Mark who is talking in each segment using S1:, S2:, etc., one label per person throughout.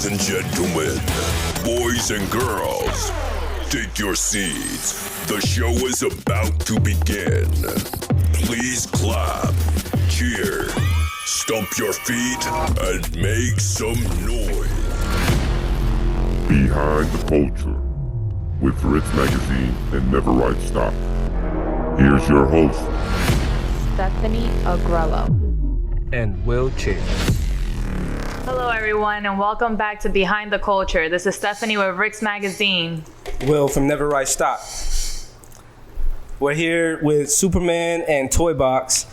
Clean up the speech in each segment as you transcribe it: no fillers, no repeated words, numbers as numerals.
S1: and gentlemen, boys and girls, take your seats. The show is about to begin. Please clap, cheer, stomp your feet, and make some noise.
S2: Behind the Culture with RIX Magazine and Never Right Stop. Here's your host,
S3: Stephanie Agrello
S4: and Will Chase.
S3: Hello everyone and welcome back to Behind the Culture. This is Stephanie with RIX Magazine.
S5: Will from Never Right Stop. We're here with Superman and Toy Box.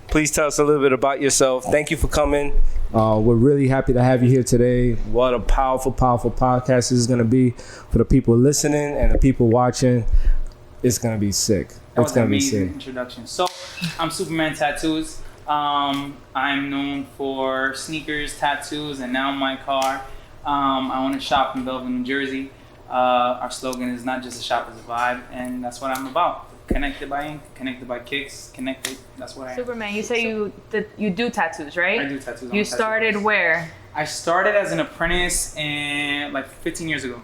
S5: Please tell us a little bit about yourself. Thank you for coming.
S4: We're really happy to have you here today.
S5: What a powerful podcast this is going to be for the people listening and the people watching. It's going to be sick.
S6: That was an amazing introduction. So, I'm Superman Tattoos. I'm known for sneakers, tattoos, and now my car. I own a shop in Belleville, New Jersey. Our slogan is not just a shop, it's a vibe, and that's what I'm about. Connected by ink, connected by kicks, connected. That's what I am.
S3: Superman, you say you do tattoos, right?
S6: I do tattoos.
S3: You started where?
S6: I started as an apprentice in like 15 years ago.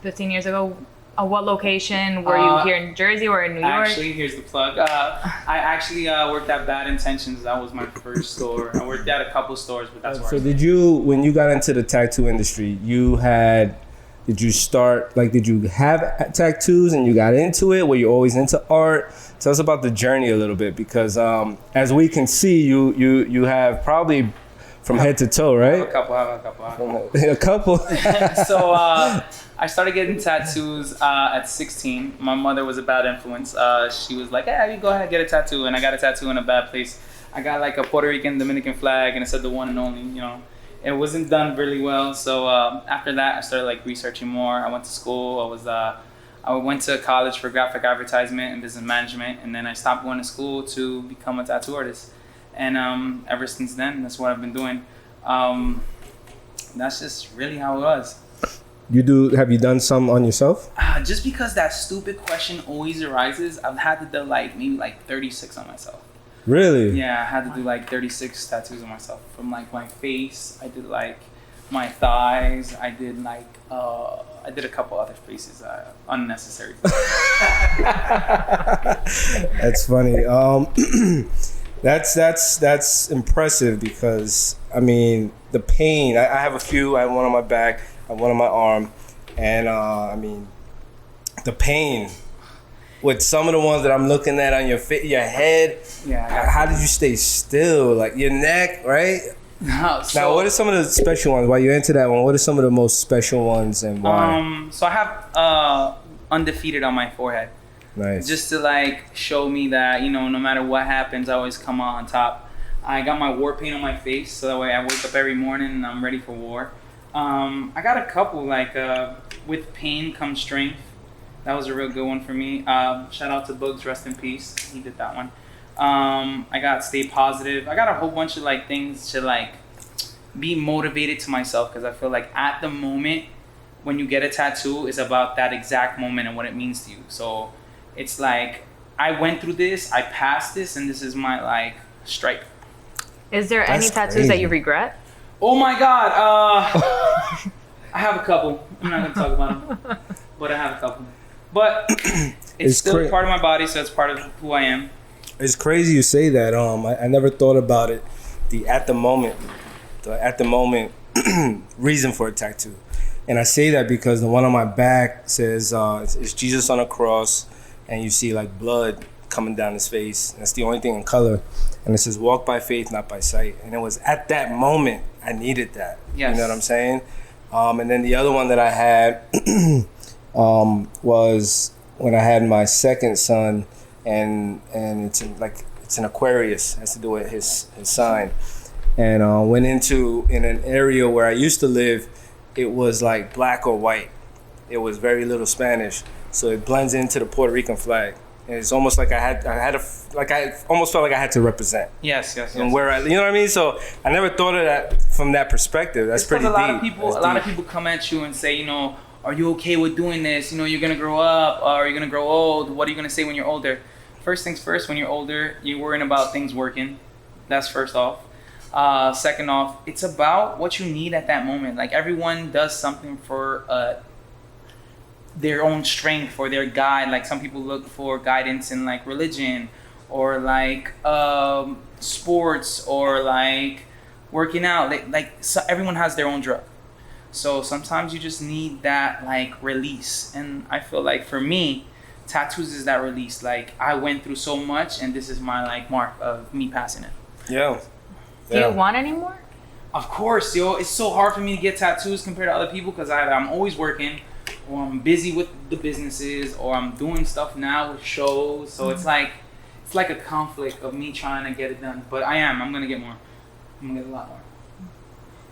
S3: 15 years ago? What location? Were you here in Jersey or in New York?
S6: Actually, here's the plug. I actually worked at Bad Intentions. That was my first store. I worked at a couple stores, but that's where
S5: So did you, when you got into the tattoo industry, did you have tattoos and you got into it? Were you always into art? Tell us about the journey a little bit, because as we can see, you have probably from head to toe, right?
S6: A couple. So I started getting tattoos at 16. My mother was a bad influence. She was like, hey, you go ahead and get a tattoo. And I got a tattoo in a bad place. I got like a Puerto Rican Dominican flag, and it said the one and only, you know. It wasn't done really well. So after that, I started like researching more. I went to school. I went to college for graphic advertisement and business management. And then I stopped going to school to become a tattoo artist. And ever since then, that's what I've been doing. That's just really how it was.
S5: Have you done some on yourself?
S6: Just because that stupid question always arises, I've had to do maybe 36 on myself.
S5: Really?
S6: Yeah, I had to do 36 tattoos on myself. From my face, I did my thighs, I did a couple other faces, unnecessary.
S5: That's funny. That's impressive, because I mean the pain. I have a few. I have one on my back, I have one on my arm, and I mean the pain with some of the ones that I'm looking at on your head.
S6: Yeah.
S5: How did you stay still? Like your neck, right?
S6: No,
S5: now, what are some of the special ones? While you're into that one, what are some of the most special ones and why?
S6: So I have undefeated on my forehead.
S5: Nice.
S6: Just to show me that, no matter what happens, I always come out on top. I got my war paint on my face, so that way I wake up every morning and I'm ready for war. I got a couple, with pain comes strength. That was a real good one for me. Shout out to Bugs, rest in peace. He did that one. I got stay positive. I got a whole bunch of things to be motivated to myself, because I feel like at the moment when you get a tattoo, it's about that exact moment and what it means to you. So it's I went through this, I passed this, and this is my stripe.
S3: Is there any tattoos
S5: crazy
S3: that you regret?
S6: Oh my God. I have a couple. I'm not gonna talk about them, but I have a couple. But it's still part of my body, so it's part of who I am.
S5: It's crazy you say that. I never thought about it. The at the moment reason for a tattoo, and I say that because the one on my back says it's Jesus on a cross, and you see blood coming down his face. That's the only thing in color, and it says walk by faith, not by sight. And it was at that moment I needed that.
S6: Yes.
S5: You know what I'm saying? And then the other one that I had was when I had my second son, and it's an Aquarius. It has to do with his sign. And went in an area where I used to live. It was black or white. It was very little Spanish, so it blends into the Puerto Rican flag. And it's almost like I almost felt like I had to represent.
S6: Yes.
S5: And where you know what I mean? So I never thought of that from that perspective. That's pretty deep.
S6: A lot of people come at you and say, are you okay with doing this? You're gonna grow up, or you're gonna grow old. What are you gonna say when you're older? First things first, when you're older, you're worrying about things working. That's first off. Second off, it's about what you need at that moment. Like everyone does something for their own strength or their guide. Like some people look for guidance in like religion or like sports or like working out. So everyone has their own drug. So sometimes you just need that like release. And I feel like for me, tattoos is that release. Like I went through so much and this is my like mark of me passing it.
S5: Yeah.
S3: Do you want any more?
S6: Of course, yo. It's so hard for me to get tattoos compared to other people because I'm always working or I'm busy with the businesses or I'm doing stuff now with shows. So it's like a conflict of me trying to get it done. But I'm going to get more. I'm going to get a lot more.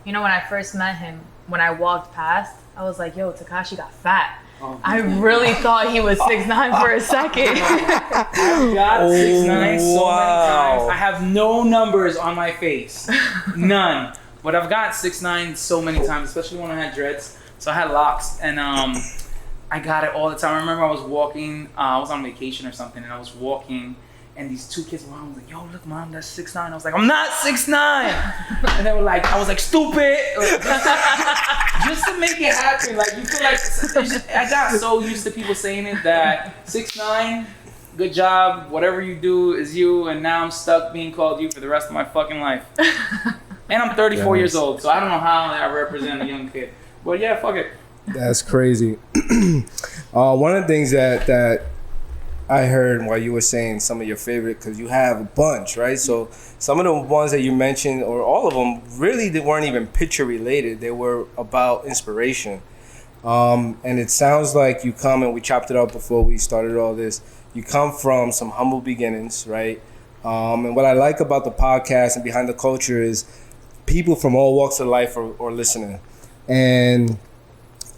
S3: You know, when I first met him, when I walked past, I was like, yo, Tekashi got fat.
S6: Oh.
S3: I really thought he was 6'9" for a second.
S6: I've got 6'9" so many times. I have no numbers on my face. None. But I've got 6'9" so many times, especially when I had dreads. So I had locks and I got it all the time. I remember I was walking, I was on vacation or something and I was walking and these two kids were around. I was like, yo, look, mom, that's 6'9". I was like, I'm not 6'9". And they were like, I was like, stupid. Just to make it happen. Like, you feel like, I got so used to people saying it that 6'9", good job, whatever you do is you, and now I'm stuck being called you for the rest of my fucking life. And I'm 34 years old, so I don't know how I represent a young kid. But yeah, fuck it.
S5: That's crazy. One of the things that I heard while you were saying some of your favorite, because you have a bunch, right? So some of the ones that you mentioned, or all of them, really they weren't even picture related. They were about inspiration. And it sounds like you come, and we chopped it up before we started all this, you come from some humble beginnings, right? And what I like about the podcast and Behind the Culture is people from all walks of life are listening. And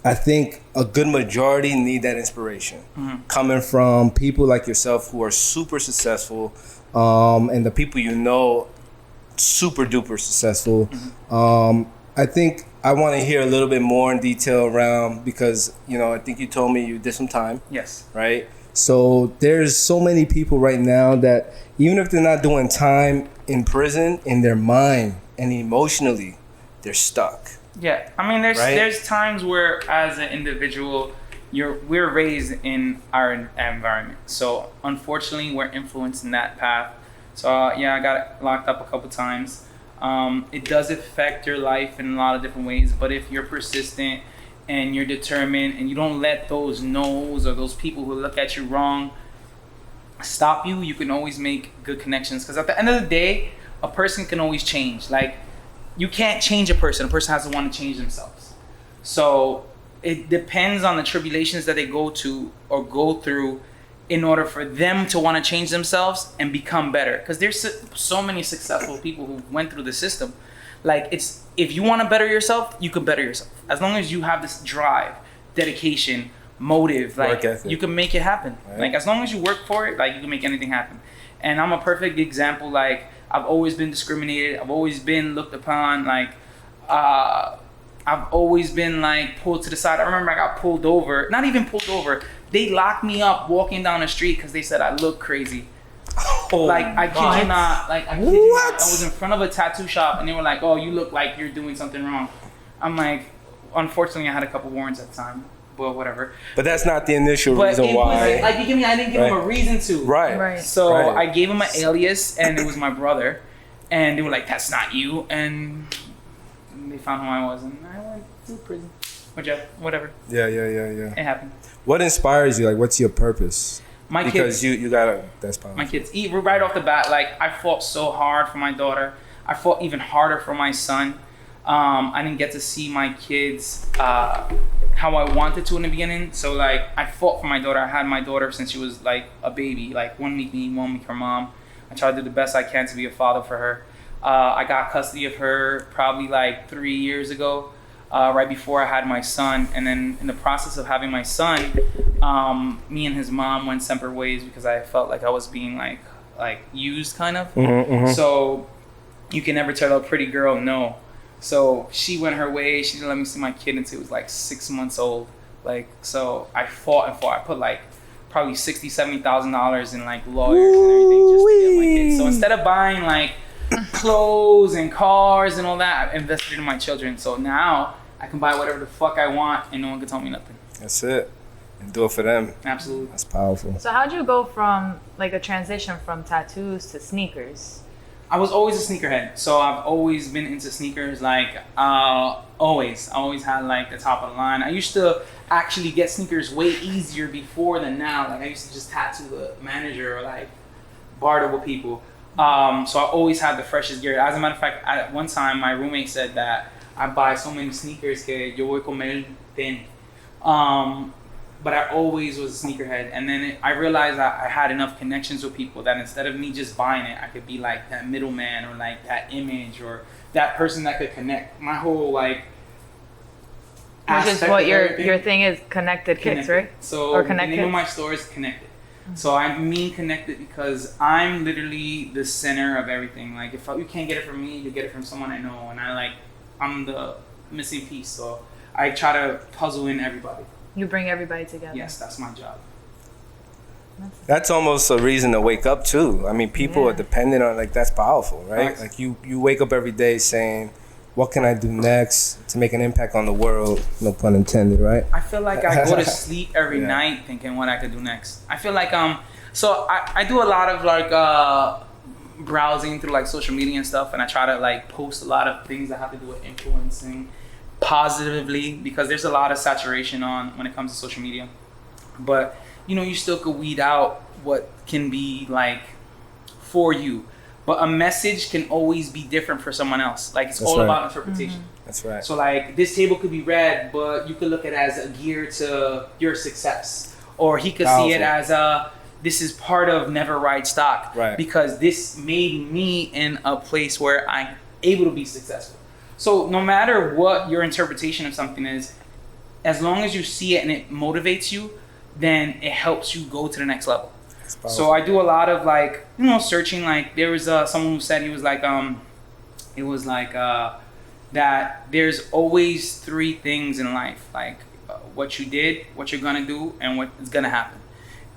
S5: I think a good majority need that inspiration coming from people like yourself who are super successful, and the people you know super duper successful. I think I want to hear a little bit more in detail around, because I think you told me you did some time.
S6: Yes.
S5: Right? So there's so many people right now that even if they're not doing time in prison, in their mind and emotionally, they're stuck.
S6: Yeah, I mean, there's times where, as an individual, we're raised in our environment. So unfortunately, we're influenced in that path. So I got locked up a couple times. It does affect your life in a lot of different ways. But if you're persistent and you're determined and you don't let those no's or those people who look at you wrong stop you, you can always make good connections. Because at the end of the day, a person can always change. Like, you can't change a person. A person has to want to change themselves. So it depends on the tribulations that they go to or go through in order for them to want to change themselves and become better. Because there's so many successful people who went through the system. Like, if you want to better yourself, you can better yourself. As long as you have this drive, dedication, motive, like, you can make it happen. Right. Like, as long as you work for it, like, you can make anything happen. And I'm a perfect example. Like, I've always been discriminated. I've always been looked upon. Like, I've always been like pulled to the side. I remember I got pulled over. Not even pulled over. They locked me up walking down the street because they said I look crazy. Like, I kid you not. Like, I kid you not. I was in front of a tattoo shop and they were like, "Oh, you look like you're doing something wrong." I'm like, unfortunately, I had a couple warrants at the time. But whatever.
S5: But that's not the initial reason why.
S6: Like, I didn't give him a reason to.
S5: Right.
S6: So I gave him an alias, and it was my brother, and they were like, "That's not you," and they found who I was, and I went to prison. But yeah, whatever.
S5: Yeah.
S6: It happened.
S5: What inspires you? Like, what's your purpose?
S6: My
S5: kids.
S6: Because
S5: you gotta. That's powerful.
S6: My kids. Right off the bat, like, I fought so hard for my daughter. I fought even harder for my son. I didn't get to see my kids how I wanted to in the beginning. So, like, I fought for my daughter. I had my daughter since she was like a baby, like 1 week me, 1 week her mom. I tried to do the best I can to be a father for her. I got custody of her probably like 3 years ago, right before I had my son. And then in the process of having my son, me and his mom went separate ways because I felt like I was being like used, kind of. So you can never tell a pretty girl no. So she went her way. She didn't let me see my kid until he was like 6 months old. Like, so I fought. I put like probably $60,000-$70,000 in like lawyers and everything just to get my kid. So instead of buying like clothes and cars and all that. I've invested in my children. So now I can buy whatever the fuck I want and no one can tell me nothing.
S5: That's it. And do it for them.
S6: Absolutely.
S5: That's powerful.
S3: So how'd you go from like a transition from tattoos to sneakers?
S6: I was always a sneakerhead. So I've always been into sneakers. Like, always. I always had like the top of the line. I used to actually get sneakers way easier before than now. Like I used to just tattoo the manager or like barter with people. So I always had the freshest gear. As a matter of fact, at one time my roommate said that I buy so many sneakers que yo voy a comer tenis. But I always was a sneakerhead. And then I realized I had enough connections with people that instead of me just buying it, I could be like that middleman or like that image or that person that could connect. My whole like
S3: Which is what your thing is, connected
S6: Connected.
S3: kicks, right?
S6: So
S3: Or
S6: the
S3: connected.
S6: name of my store is Connected. So I mean connected because I'm literally the center of everything. Like if you can't get it from me, you get it from someone I know, and I'm the missing piece. So I try to puzzle in everybody.
S3: You bring everybody together.
S6: Yes, that's my job.
S5: That's almost a reason to wake up too. I mean, people
S3: Yeah.
S5: are dependent on, like, that's powerful, right?
S6: Facts.
S5: Like you wake up every day saying, what can I do next to make an impact on the world? No pun intended, right?
S6: I feel like I go to sleep every
S5: Yeah.
S6: night thinking what I could do next. I feel like so I do a lot of like browsing through like social media and stuff, and I try to like post a lot of things that have to do with influencing positively because there's a lot of saturation on when it comes to social media. But you still could weed out what can be like for you. But a message can always be different for someone else. Like it's
S5: That's
S6: all
S5: right.
S6: about interpretation.
S5: That's right.
S6: So like this table could be red, but you could look at it as a gear to your success, or he could see it as this is part of never ride stock,
S5: Right.
S6: because this made me in a place where I'm able to be successful. So no matter what your interpretation of something is, as long as you see it and it motivates you, then it helps you go to the next level. So I do a lot of like, searching. Like there was someone who said that there's always three things in life, like what you did, what you're gonna do, and what is gonna happen.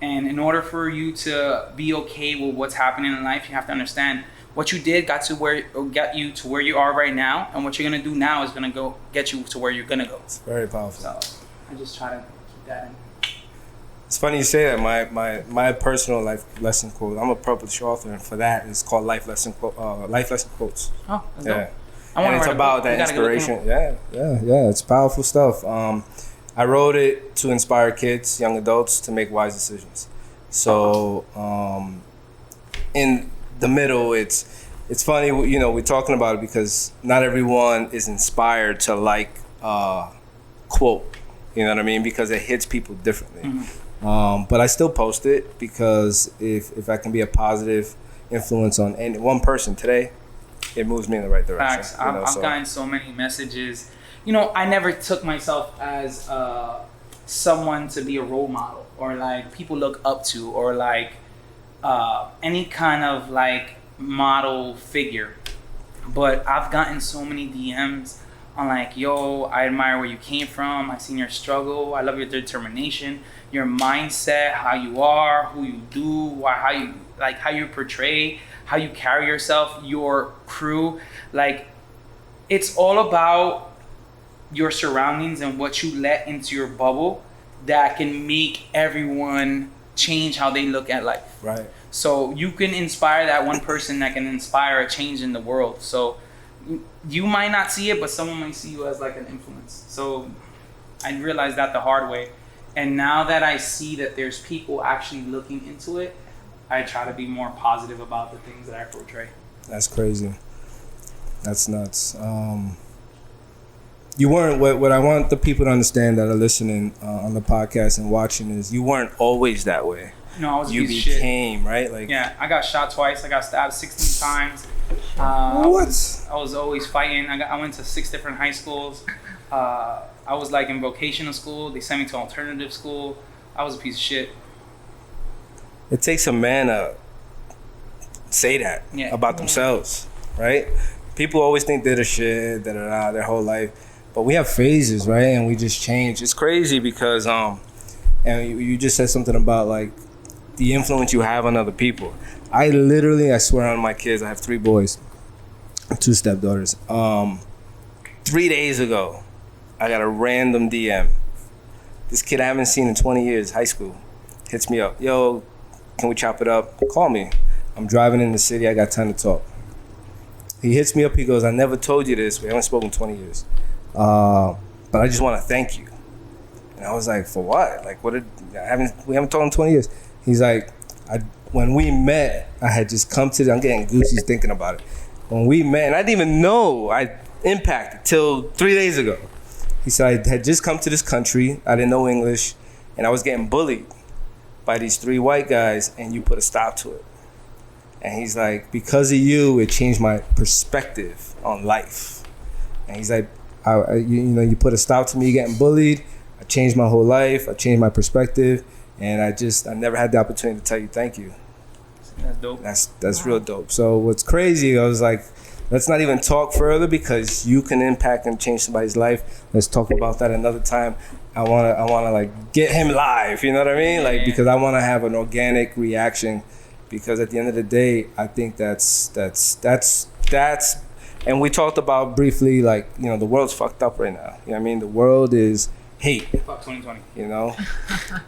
S6: And in order for you to be okay with what's happening in life, you have to understand what you did got you to where you are right now, and what you're gonna do now is gonna go get you to where you're gonna go.
S5: It's very powerful.
S6: So I just try to keep that in.
S5: It's funny you say that. My personal life lesson quote. I'm a published author, and for that, it's called life lesson quotes.
S6: Oh, that's
S5: Yeah,
S6: dope. I wanna
S5: and it's
S6: write a
S5: about
S6: book.
S5: that
S6: You gotta go look
S5: inspiration. Yeah. It's powerful stuff. I wrote it to inspire kids, young adults, to make wise decisions. So in the middle, it's funny. We're talking about it because not everyone is inspired to like quote. You know what I mean? Because it hits people differently.
S6: Mm-hmm.
S5: But I still post it because if I can be a positive influence on any one person today, it moves me in the right direction.
S6: Facts. I've gotten so many messages. I never took myself as someone to be a role model or like people look up to or like any kind of like model figure. But I've gotten so many DMs on like, yo, I admire where you came from. I've seen your struggle. I love your determination, your mindset, how you are, who you do, how you portray, how you carry yourself, your crew. Like, it's all about your surroundings and what you let into your bubble that can make everyone change how they look at life.
S5: Right.
S6: So you can inspire that one person that can inspire a change in the world. So you might not see it, but someone might see you as like an influence. So I realized that the hard way. And now that I see that there's people actually looking into it, I try to be more positive about the things that I portray.
S5: That's crazy. That's nuts. You weren't, what I want the people to understand that are listening on the podcast and watching is you weren't always that way.
S6: No, I was a
S5: You
S6: piece of shit.
S5: became, right? Like,
S6: Yeah, I got shot twice. I got stabbed 16 times.
S5: What?
S6: I was always fighting. I went to 6 different high schools. I was like in vocational school. They sent me to alternative school. I was a piece of shit.
S5: It takes a man to say that about themselves, right? People always think they're the shit, their whole life. But we have phases, right? And we just change. It's crazy because, and you just said something about like the influence you have on other people. I swear on my kids, I have 3 boys. 2 stepdaughters. 3 days ago, I got a random DM. This kid I haven't seen in 20 years, high school, hits me up. Yo, can we chop it up? Call me. I'm driving in the city. I got time to talk. He hits me up. He goes, I never told you this. We haven't spoken in 20 years. But I just want to thank you. And I was like, for what? Like, we haven't talked in 20 years. He's like, when we met, I had just come to, I'm getting goosies thinking about it. When we met, and I didn't even know I impacted till 3 days ago. He said, I had just come to this country. I didn't know English. And I was getting bullied by these 3 white guys, and you put a stop to it. And he's like, because of you, it changed my perspective on life. And he's like, you put a stop to me getting bullied. I changed my whole life. I changed my perspective. And I never had the opportunity to tell you thank you.
S6: That's dope.
S5: That's real dope. So what's crazy, I was like, let's not even talk further because you can impact and change somebody's life. Let's talk about that another time. I wanna like get him live, you know what I mean? Like, because I wanna have an organic reaction, because at the end of the day, I think that's and we talked about briefly, like, you know, the world's fucked up right now. You know what I mean? The world is hate.
S6: Fuck 2020.
S5: You know?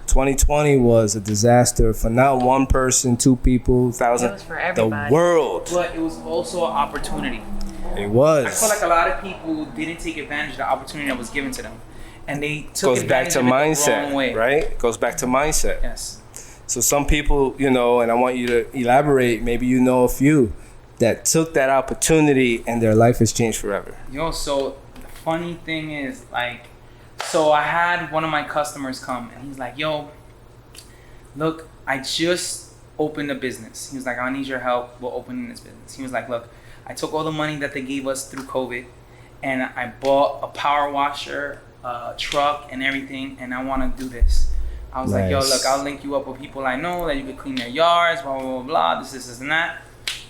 S5: 2020 was a disaster for not one person, 2 people, 1,000.
S3: It was for everybody.
S5: The world.
S6: But it was also an opportunity.
S5: It was.
S6: I feel like a lot of people didn't take advantage of the opportunity that was given to them. And they took advantage of it the wrong way.
S5: Right? It goes back to mindset.
S6: Yes.
S5: So some people, you know, and I want you to elaborate, maybe you know a few that took that opportunity and their life has changed forever.
S6: Yo, so the funny thing is, like, so I had one of my customers come and he's like, yo, look, I just opened a business. He was like, I need your help. We're opening this business. He was like, look, I took all the money that they gave us through COVID and I bought a power washer, truck and everything, and I want to do this. I was like, yo, look, I'll link you up with people I know that you can clean their yards, blah, blah, blah, blah, this, and that.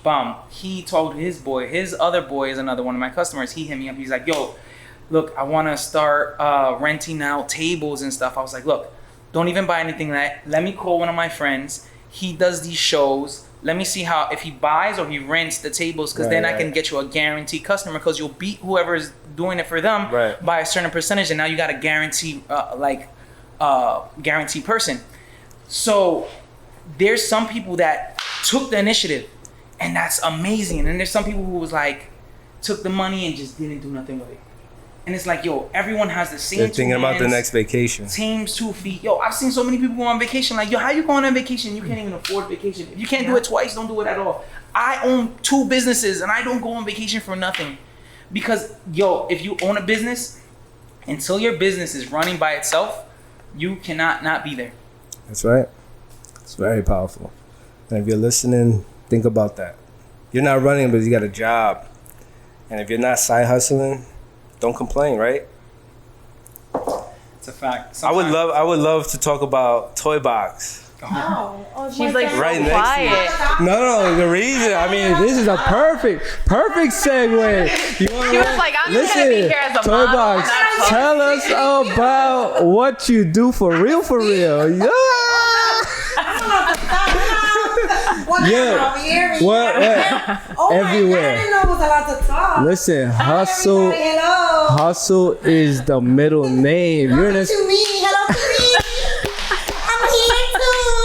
S6: Bum. He told his boy, his other boy is another one of my customers. He hit me up. He's like, yo, look, I want to start renting out tables and stuff. I was like, look, don't even buy anything. Let me call one of my friends. He does these shows. Let me see if he buys or he rents the tables, because then I can get you a guaranteed customer, because you'll beat whoever is doing it for them by a certain percentage, and now you got a guaranteed guaranteed person. So there's some people that took the initiative, and that's amazing. And there's some people who was like, took the money and just didn't do nothing with it. And it's like, yo, everyone has the same.
S5: They're thinking about the next vacation.
S6: Same 2 feet. Yo, I've seen so many people go on vacation. Like, yo, how you going on vacation? You can't even afford vacation. If you can't do it twice, don't do it at all. I own 2 businesses and I don't go on vacation for nothing. Because, yo, if you own a business, until your business is running by itself, you cannot not be there.
S5: That's right. It's very powerful. And if you're listening, think about that. You're not running, but you got a job. And if you're not side hustling, don't complain, right?
S6: It's a fact.
S5: I would love to talk about Toy Box.
S3: She's like
S5: right
S3: so quiet.
S5: No, the reason, I mean, this is a perfect segue.
S3: She was like, I'm just gonna be here as a
S5: Toy
S3: model.
S5: Box, tell us about what you do for real. Yeah. Yeah. What? Everywhere.
S7: I didn't know it was allowed to talk.
S5: Listen, hustle is the middle name.
S7: Hello to me. I'm here too.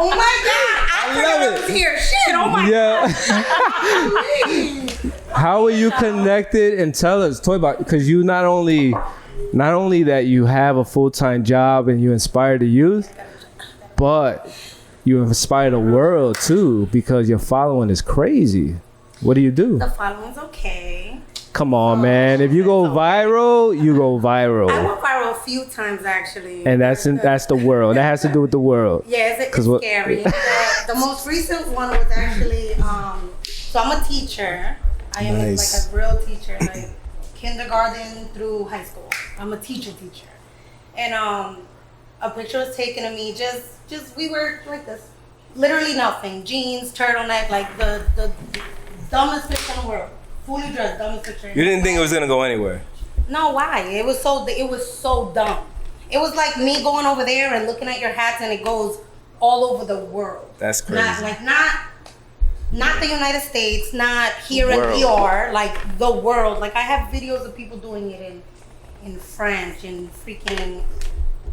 S7: Oh my God. I love it. Here. Shit. Oh my
S4: God. How are you connected? And tell us, Toy Box, because you not only that you have a full-time job and you inspire the youth, but you inspire the world too, because your following is crazy. What do you do?
S7: The following's okay.
S4: Come on, man. If you go viral, you go viral.
S7: I went viral a few times actually.
S4: And that's the world. That has to do with the world.
S7: Yeah, it's scary. The most recent one was actually, so I'm a teacher. I am like a real teacher, like kindergarten through high school. I'm a teacher. And a picture was taken of me, just we were like this. Literally nothing. Jeans, turtleneck, like the dumbest picture in the world. Fully dressed, dumbest picture.
S5: You didn't think it was gonna go anywhere?
S7: No, why? It was so dumb. It was like me going over there and looking at your hats, and it goes all over the world.
S5: That's crazy.
S7: Not not the United States, not here in PR, like the world. Like I have videos of people doing it in French and freaking.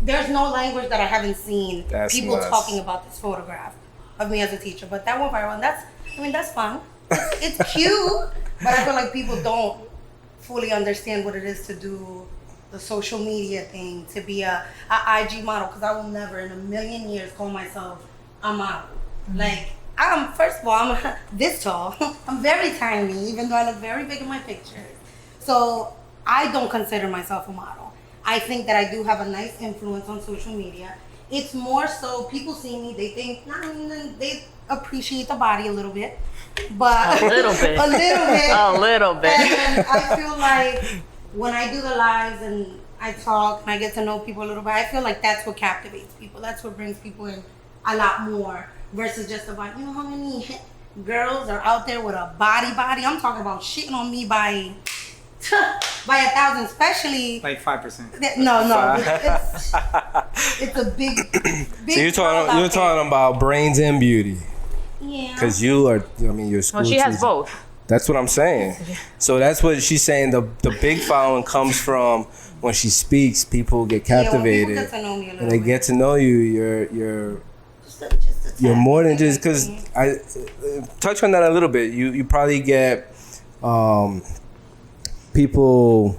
S7: There's no language that I haven't seen people talking about this photograph of me as a teacher. But that went viral, and that's fun. It's cute, but I feel like people don't fully understand what it is to do the social media thing, to be a IG model, because I will never in a million years call myself a model. Like, first of all, I'm this tall. I'm very tiny, even though I look very big in my pictures. So I don't consider myself a model. I think that I do have a nice influence on social media. It's more so people see me, they think, they appreciate the body a little bit. But
S3: a little bit.
S7: A little bit.
S3: A little bit.
S7: And I feel like when I do the lives and I talk and I get to know people a little bit, I feel like that's what captivates people. That's what brings people in a lot more versus just about, how many girls are out there with a body. I'm talking about shitting on me by 1,000, especially
S6: like 5%.
S7: No, it's a big.
S5: So you're talking about brains and beauty.
S7: Yeah.
S5: Because you're school.
S3: Well, she has
S5: teacher.
S3: both.
S5: That's what I'm saying. So that's what she's saying. The big following comes from when she speaks. People get captivated,
S7: when people get to know me a little
S5: and they get to know you. You're more than just because I touch on that a little bit. You probably get people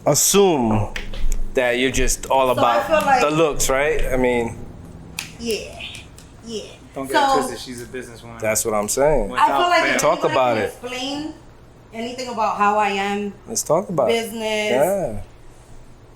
S5: assume that you're just all about
S7: like,
S5: the looks, right? I mean,
S7: yeah.
S6: Don't get it twisted. She's a businesswoman.
S5: That's what I'm saying.
S7: I feel like
S5: talk about it.
S7: Explain anything about how I am.
S5: Let's talk about
S7: business,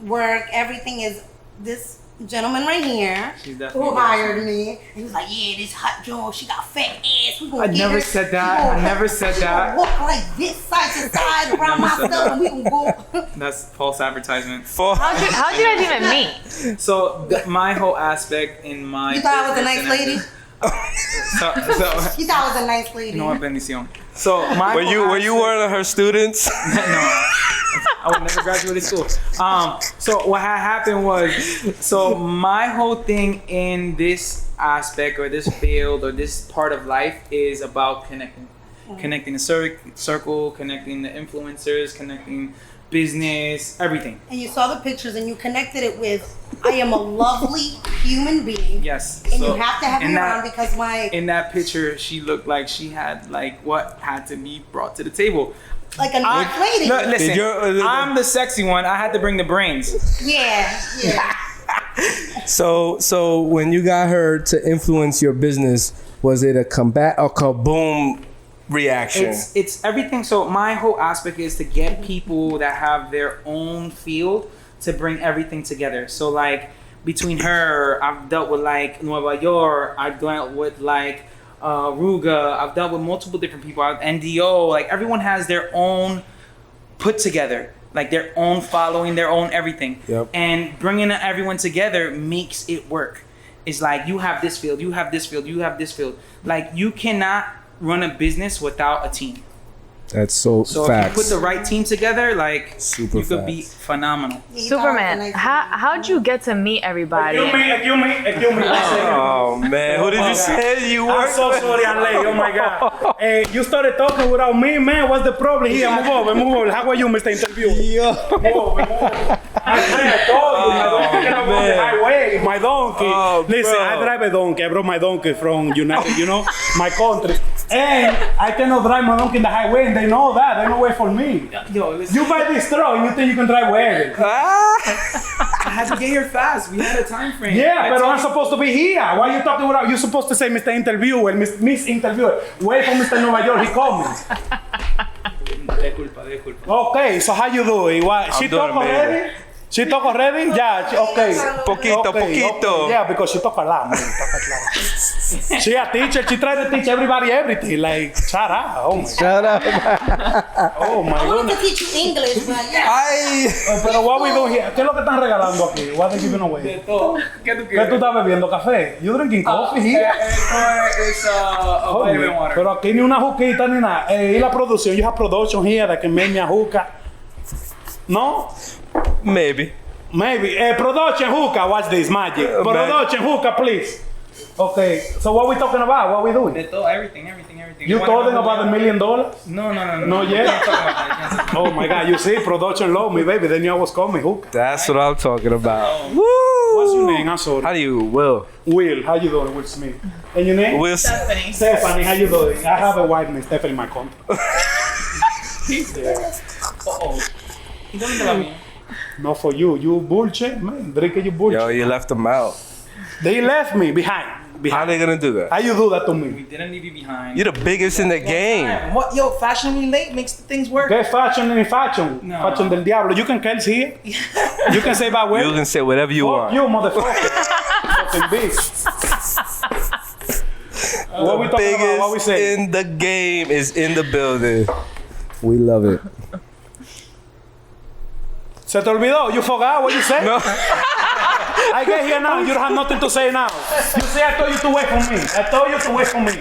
S7: work, everything is this gentleman right here who hired me. He was like, yeah, this hot Joe, she got fat ass. We gonna
S6: never said that. I never said that.
S7: Walk like this side to side around my stuff, and we can go.
S6: That's false advertisement.
S3: How'd you guys even meet?
S6: So my whole aspect in my.
S7: You thought I was a nice lady?
S6: So
S7: you thought I was a nice lady.
S6: No, bendición. So
S5: were you one of her students?
S6: No. I would never graduate school. So what had happened was, so my whole thing in this aspect or this field or this part of life is about connecting the circle, connecting the influencers, connecting business, everything.
S7: And you saw the pictures and you connected it with, I am a lovely human being.
S6: Yes.
S7: And you have to have me around because
S6: in that picture, she looked like she had like what had to be brought to the table.
S7: Like a nice lady.
S6: No, listen, I'm the sexy one. I had to bring the brains.
S7: Yeah.
S5: So when you got her to influence your business, was it a kaboom reaction?
S6: It's everything. So my whole aspect is to get people that have their own field to bring everything together. So like between her, I've dealt with like Nueva York. I've dealt with like Ruga. I've dealt with multiple different people. NDO. Like everyone has their own put together, like their own following, their own everything.
S5: Yep.
S6: And bringing everyone together makes it work. It's like you have this field, you have this field, you have this field. Like you cannot run a business without a team.
S5: That's so
S6: if you put the right team together, like you could be phenomenal.
S3: Superman, how'd you get to meet everybody?
S8: Excuse me.
S5: Oh man, who did you say you were?
S8: I'm so sorry, I'm late. Oh my God. You started talking without me, man. What's the problem here? Move over. How are you, Mr. Interview? Move over. I told you, my donkey cannot go on the highway. My donkey. Listen, I drive a donkey. I brought my donkey from my country. And I cannot drive my donkey in the highway, and they know that. They don't wait for me.
S6: Yo,
S8: you buy this truck, and you think you can drive wherever.
S6: I had to get here fast. We had a time frame.
S8: Yeah, but I'm supposed to be here. Why are you talking without? You're supposed to say Mr. Interviewer, Miss Interviewer. Wait for Mr. Nueva York. He called me.
S6: Disculpa.
S8: Okay, so how you doing? She talk already? She talk already? Yeah, okay.
S5: Poquito.
S8: Yeah, because she talk a lot, man. She a teacher. She try to teach everybody everything. Like, shut up. Oh my
S5: Shut up.
S8: Oh my
S7: I wanted
S8: goodness.
S7: to teach you English, but yeah.
S8: Pero what we do here? ¿Qué es lo que están regalando aquí? What they giving away?
S6: De todo. ¿Qué tú
S8: ¿Qué
S6: quieres?
S8: tú estás bebiendo? ¿Café? You drinking coffee here?
S6: It's a vitamin water.
S8: Pero aquí ni una juquita ni nada. Y la producción, you have production here that can make me a hookah. No?
S5: Maybe.
S8: Production hookah, watch this magic. Production hookah, please. Okay, so what we talking about? What we doing?
S6: De todo, everything.
S8: You told them about $1 million?
S6: No.
S8: Not yet?
S6: Can't talk about that. Can't talk about
S8: Oh my God, you see, production low me, baby. They knew I was coming. Who?
S4: That's what I'm talking about.
S8: What's your name? I'm sorry.
S4: How do you, Will?
S8: Will, how you doing? Will Smith. And your name?
S4: Will.
S8: Stephanie, how you doing? I have a wife named Stephanie in my contract.
S6: Uh-oh. He doesn't love me.
S8: Not for you. You bullshit, man. Drinking you bullshit.
S4: Yo, you left them out.
S8: They left me behind.
S4: How they gonna do that?
S8: How you do that to
S6: We
S8: me?
S6: didn't leave you behind.
S4: You're the biggest in the game.
S6: What? Yo, fashionably late makes things work.
S8: Get fashion and fashion.
S6: No.
S8: Fashion del diablo. You can curse here. You can say bad
S4: You
S8: words.
S4: can say whatever you
S8: Fuck
S4: want.
S8: you, motherfucker. Fucking bitch. What we
S4: The
S8: talking about? What we
S4: biggest
S8: say?
S4: in the game is in the building.
S5: We love it.
S8: Se te olvidó? You forgot what you said?
S4: No.
S8: I get here now. You don't have nothing to say now. You say I told you to wait for me. I told you to wait for me.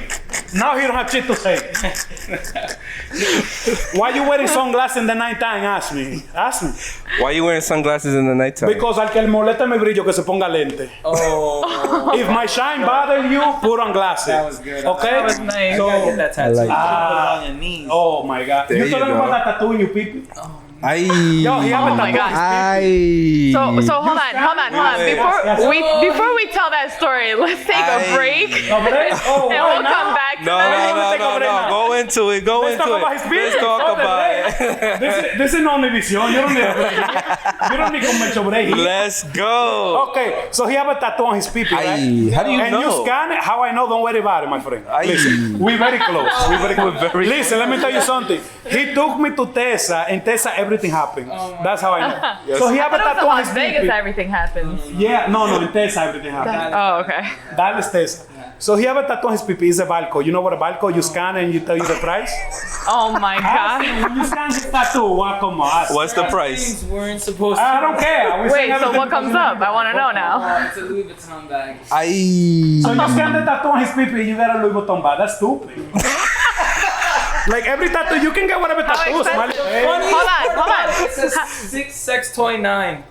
S8: Now you don't have shit to say. Why you wearing sunglasses in the nighttime? Ask me. Ask me.
S4: Why you wearing sunglasses in the nighttime?
S8: Because al que le molesta mi brillo que se ponga lente.
S6: Oh,
S8: If my shine bother you, put on glasses.
S6: that was good.
S8: Okay?
S6: That was nice.
S8: So-
S6: You gotta get that tattoo.
S5: like
S6: You gotta put it on your knees.
S8: Oh my God.
S4: There
S8: You
S4: you
S8: talking
S4: go.
S8: about that tattoo in your pee-pee?
S5: Ay.
S8: Yo, he have a
S3: my
S8: tattoo.
S3: God.
S5: Ay.
S3: So hold on.
S4: Wait.
S3: Before we tell that story, let's take a break
S8: No, but they- oh,
S3: and
S8: why
S3: we'll
S8: now?
S3: come back to
S4: No,
S3: that.
S4: no. Go into it. Go
S8: Let's
S4: into
S8: talk
S4: it.
S8: about his business.
S4: Let's talk
S8: Fuck the
S4: about
S8: break.
S4: it.
S8: This is no Univision. You don't need a break. You don't need commercial break.
S4: Let's go.
S8: Okay, so he have a tattoo on his pee-pee, right?
S5: Ay. How do you
S8: And
S5: know?
S8: you scan it. How I know? Don't worry about it, my friend.
S4: Ay.
S8: Listen, we very close. We very close.
S4: We're very
S8: Listen, let me tell you something. He took me to Tessa, and Tessa, everything happened. That's how I know. So he have a
S3: I thought it was
S8: tattoo
S3: in
S8: on
S3: Las
S8: his
S3: Vegas
S8: pee-pee.
S3: everything happens.
S8: Yeah, no, in Tessa everything happened.
S3: Oh, okay.
S8: That is Tessa. So he have a tattoo on his pee-pee. It's a barcode. You know what a barcode? You scan it and you tell you the price.
S3: Oh my
S8: Ask
S3: God.
S8: him, when you scan his tattoo, what come on? Ask.
S4: What's the price?
S6: Things weren't supposed to.
S8: I don't care. We
S3: Wait,
S8: saying
S3: so
S8: everything
S3: what comes
S8: because
S3: up? I want to know now.
S6: Oh, it's a Louis Vuitton bag.
S5: Ay.
S8: So you scan the tattoo on his pee-pee, you get a Louis Vuitton bag. That's stupid. Like every tattoo, you can get whatever
S3: How
S8: tattoo.
S3: expensive?
S8: Smiley.
S3: Hold on.
S6: It says 6 sex toy 9.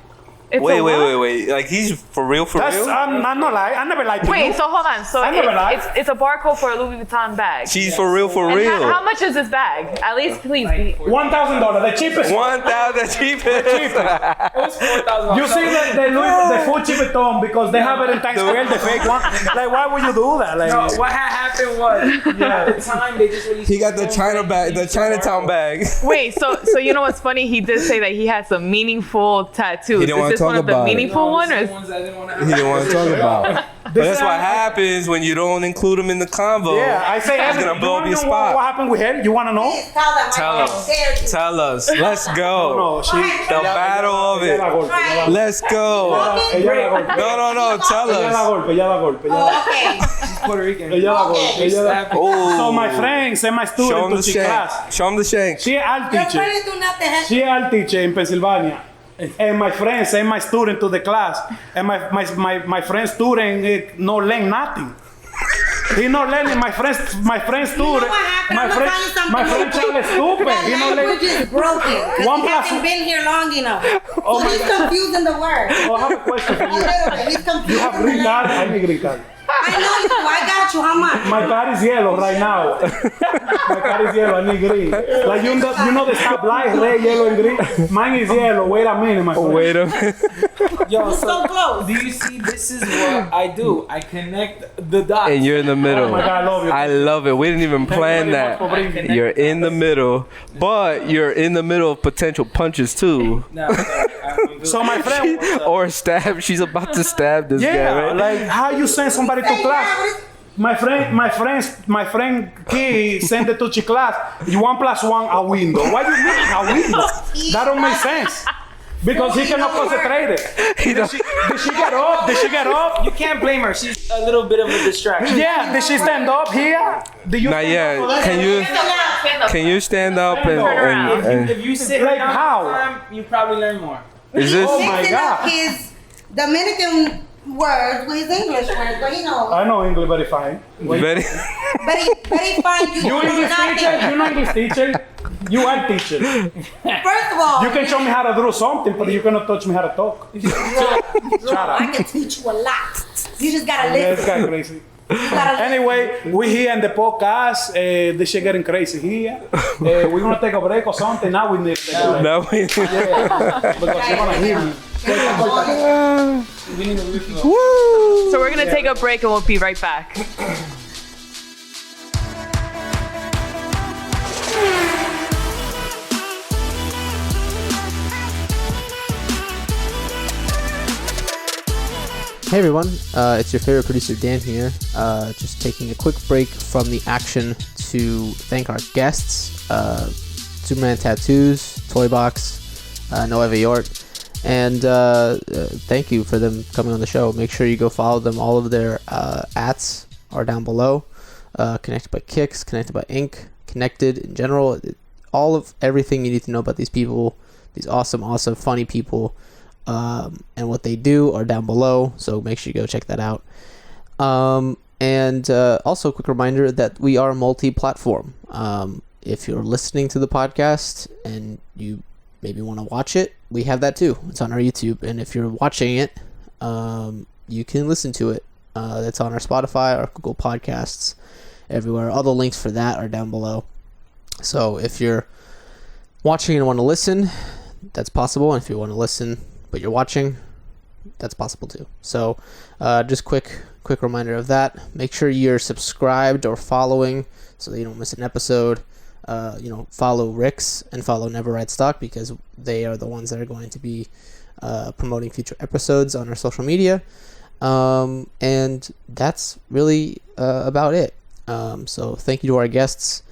S3: It's
S4: Wait.
S3: a what?
S4: Like he's for real?
S8: That's I'm not lying. I never lied to you.
S3: Wait, so hold on. So
S8: I never lied.
S3: it's a barcode for a Louis Vuitton bag.
S4: She's for real?
S3: And how much is this bag? At least, please. Be.
S8: $1,000, the cheapest.
S4: 1,000 cheapest.
S6: It was 4,000.
S8: You see the full Louis Vuitton because they have it in Times Square, the fake one. Like, why would you do that? Like,
S6: No, what had happened was at the time they just released.
S5: He got the China bag, the Chinatown bag.
S3: Wait, so you know what's funny? He did say that he had some meaningful tattoos.
S5: He didn't wanna
S3: Is this
S5: talk
S3: one of the
S5: about it.
S3: meaningful one, or
S6: The
S3: is,
S6: ones I didn't want to
S5: He didn't want to talk about.
S4: But that's what happens when you don't include them in the convo.
S8: yeah, I say
S4: It's
S8: everything.
S4: gonna blow up
S8: You
S4: your
S8: wanna know what
S4: spot.
S8: happened with her? You want to know?
S7: Tell them.
S4: Tell
S7: I
S4: us.
S7: dare you.
S4: Tell us. Let's go.
S8: No, she.
S4: The battle of
S8: Ella la
S4: it.
S8: golpe, ella la-
S4: Let's go.
S8: ella la golpe.
S4: No. Tell
S8: Ella la
S4: us.
S8: golpe, ella la golpe, ella la-
S7: Oh, okay.
S6: Puerto Rican.
S8: ella la golpe, ella la-
S4: Oh.
S8: So my friend sent my
S4: Show
S8: student
S4: him
S8: to
S4: the
S8: she
S4: shank.
S8: class.
S4: Show him the shank.
S8: She art
S7: Your
S8: teacher.
S7: friends do not have.
S8: She art teacher in Pennsylvania. And my friend sent my student to the class. And my friend's student no learn nothing. He not learning. My friend student.
S7: You know what happened? I'm gonna tell you something.
S8: My friend child is stupid.
S7: That
S8: He not
S7: language
S8: learning.
S7: is broken. 'Cause
S8: One
S7: he
S8: plus-
S7: hasn't been here long enough.
S8: Oh
S7: So
S8: my
S7: he's
S8: God.
S7: confusing the word.
S8: Oh, I have a question for
S7: A
S8: you.
S7: little bit. He's confusing
S8: You have
S7: the
S8: green card?
S7: language.
S8: I need green card.
S7: I know you do. I got you. How much?
S8: My card is yellow right now. My card is yellow. I need green. Like you know the stoplight, red, yellow, and green. Mine is yellow. Wait a minute, my friend.
S4: Wait a minute.
S6: Yo,
S7: So close.
S6: do you see? This is what I do. I connect the dots.
S4: And you're in the middle.
S8: Oh my God, I love you.
S4: I love it. We didn't even plan
S8: very much for
S4: that.
S8: bringing me.
S4: You're in the middle, but you're in the middle of potential punches too.
S6: No, I'm good.
S8: So my friend.
S4: Or stab. She's about to stab this guy,
S8: Yeah,
S4: right?
S8: like how you send somebody to class? My friend kid sent it to she class. You 1 + 1 a window. Why you mean a window? That don't make sense. Because he cannot concentrate it. Did she get up? Did she get up?
S6: You can't blame her. She's a little bit of a distraction.
S8: Yeah. Did she stand up here? Did you
S4: Not
S8: stand
S4: yet.
S8: up?
S4: Can you stand up and,
S3: Turn around.
S6: If you sit
S8: Like
S6: down
S8: how?
S6: all the time, you probably learn more.
S4: is this?
S8: Oh my
S7: Mixing up
S8: God.
S7: his Dominican words with his English words, but he knows.
S8: I know English very fine.
S4: Very,
S7: Very fine. You
S8: You
S7: don't know
S8: English teacher?
S7: nothing.
S8: You know English teacher? You are teacher.
S7: First of all,
S8: You can show me how to do something, but you cannot touch me how to talk. Shut up.
S7: I can teach you a lot. You just gotta
S8: It's
S7: listen.
S8: got crazy.
S7: You gotta
S8: Anyway, we here in the podcast. This shit getting crazy here. We're gonna take a break or something. Now we need to take a break.
S4: No, we
S8: Because you're gonna hear me. We need to listen.
S3: So we're gonna take a break and we'll be right back.
S9: Hey everyone, it's your favorite producer Dan here, just taking a quick break from the action to thank our guests, Superman Tattoos, Toy Box, Nueva York, and thank you for them coming on the show. Make sure you go follow them. All of their ats are down below. Connected by Kicks, Connected by Ink, Connected in general, all of everything you need to know about these people, these awesome, funny people. And what they do are down below, so make sure you go check that out. And also a quick reminder that we are multi-platform. If you're listening to the podcast and you maybe want to watch it, we have that too. It's on our YouTube. And if you're watching it, you can listen to it. It's on our Spotify, our Google Podcasts, everywhere. All the links for that are down below. So if you're watching and want to listen, that's possible. And if you want to listen but you're watching, that's possible too. So just quick reminder of that. Make sure you're subscribed or following so that you don't miss an episode. Follow RIX and follow Never Ride Stock, because they are the ones that are going to be promoting future episodes on our social media. And that's really about it. So thank you to our guests.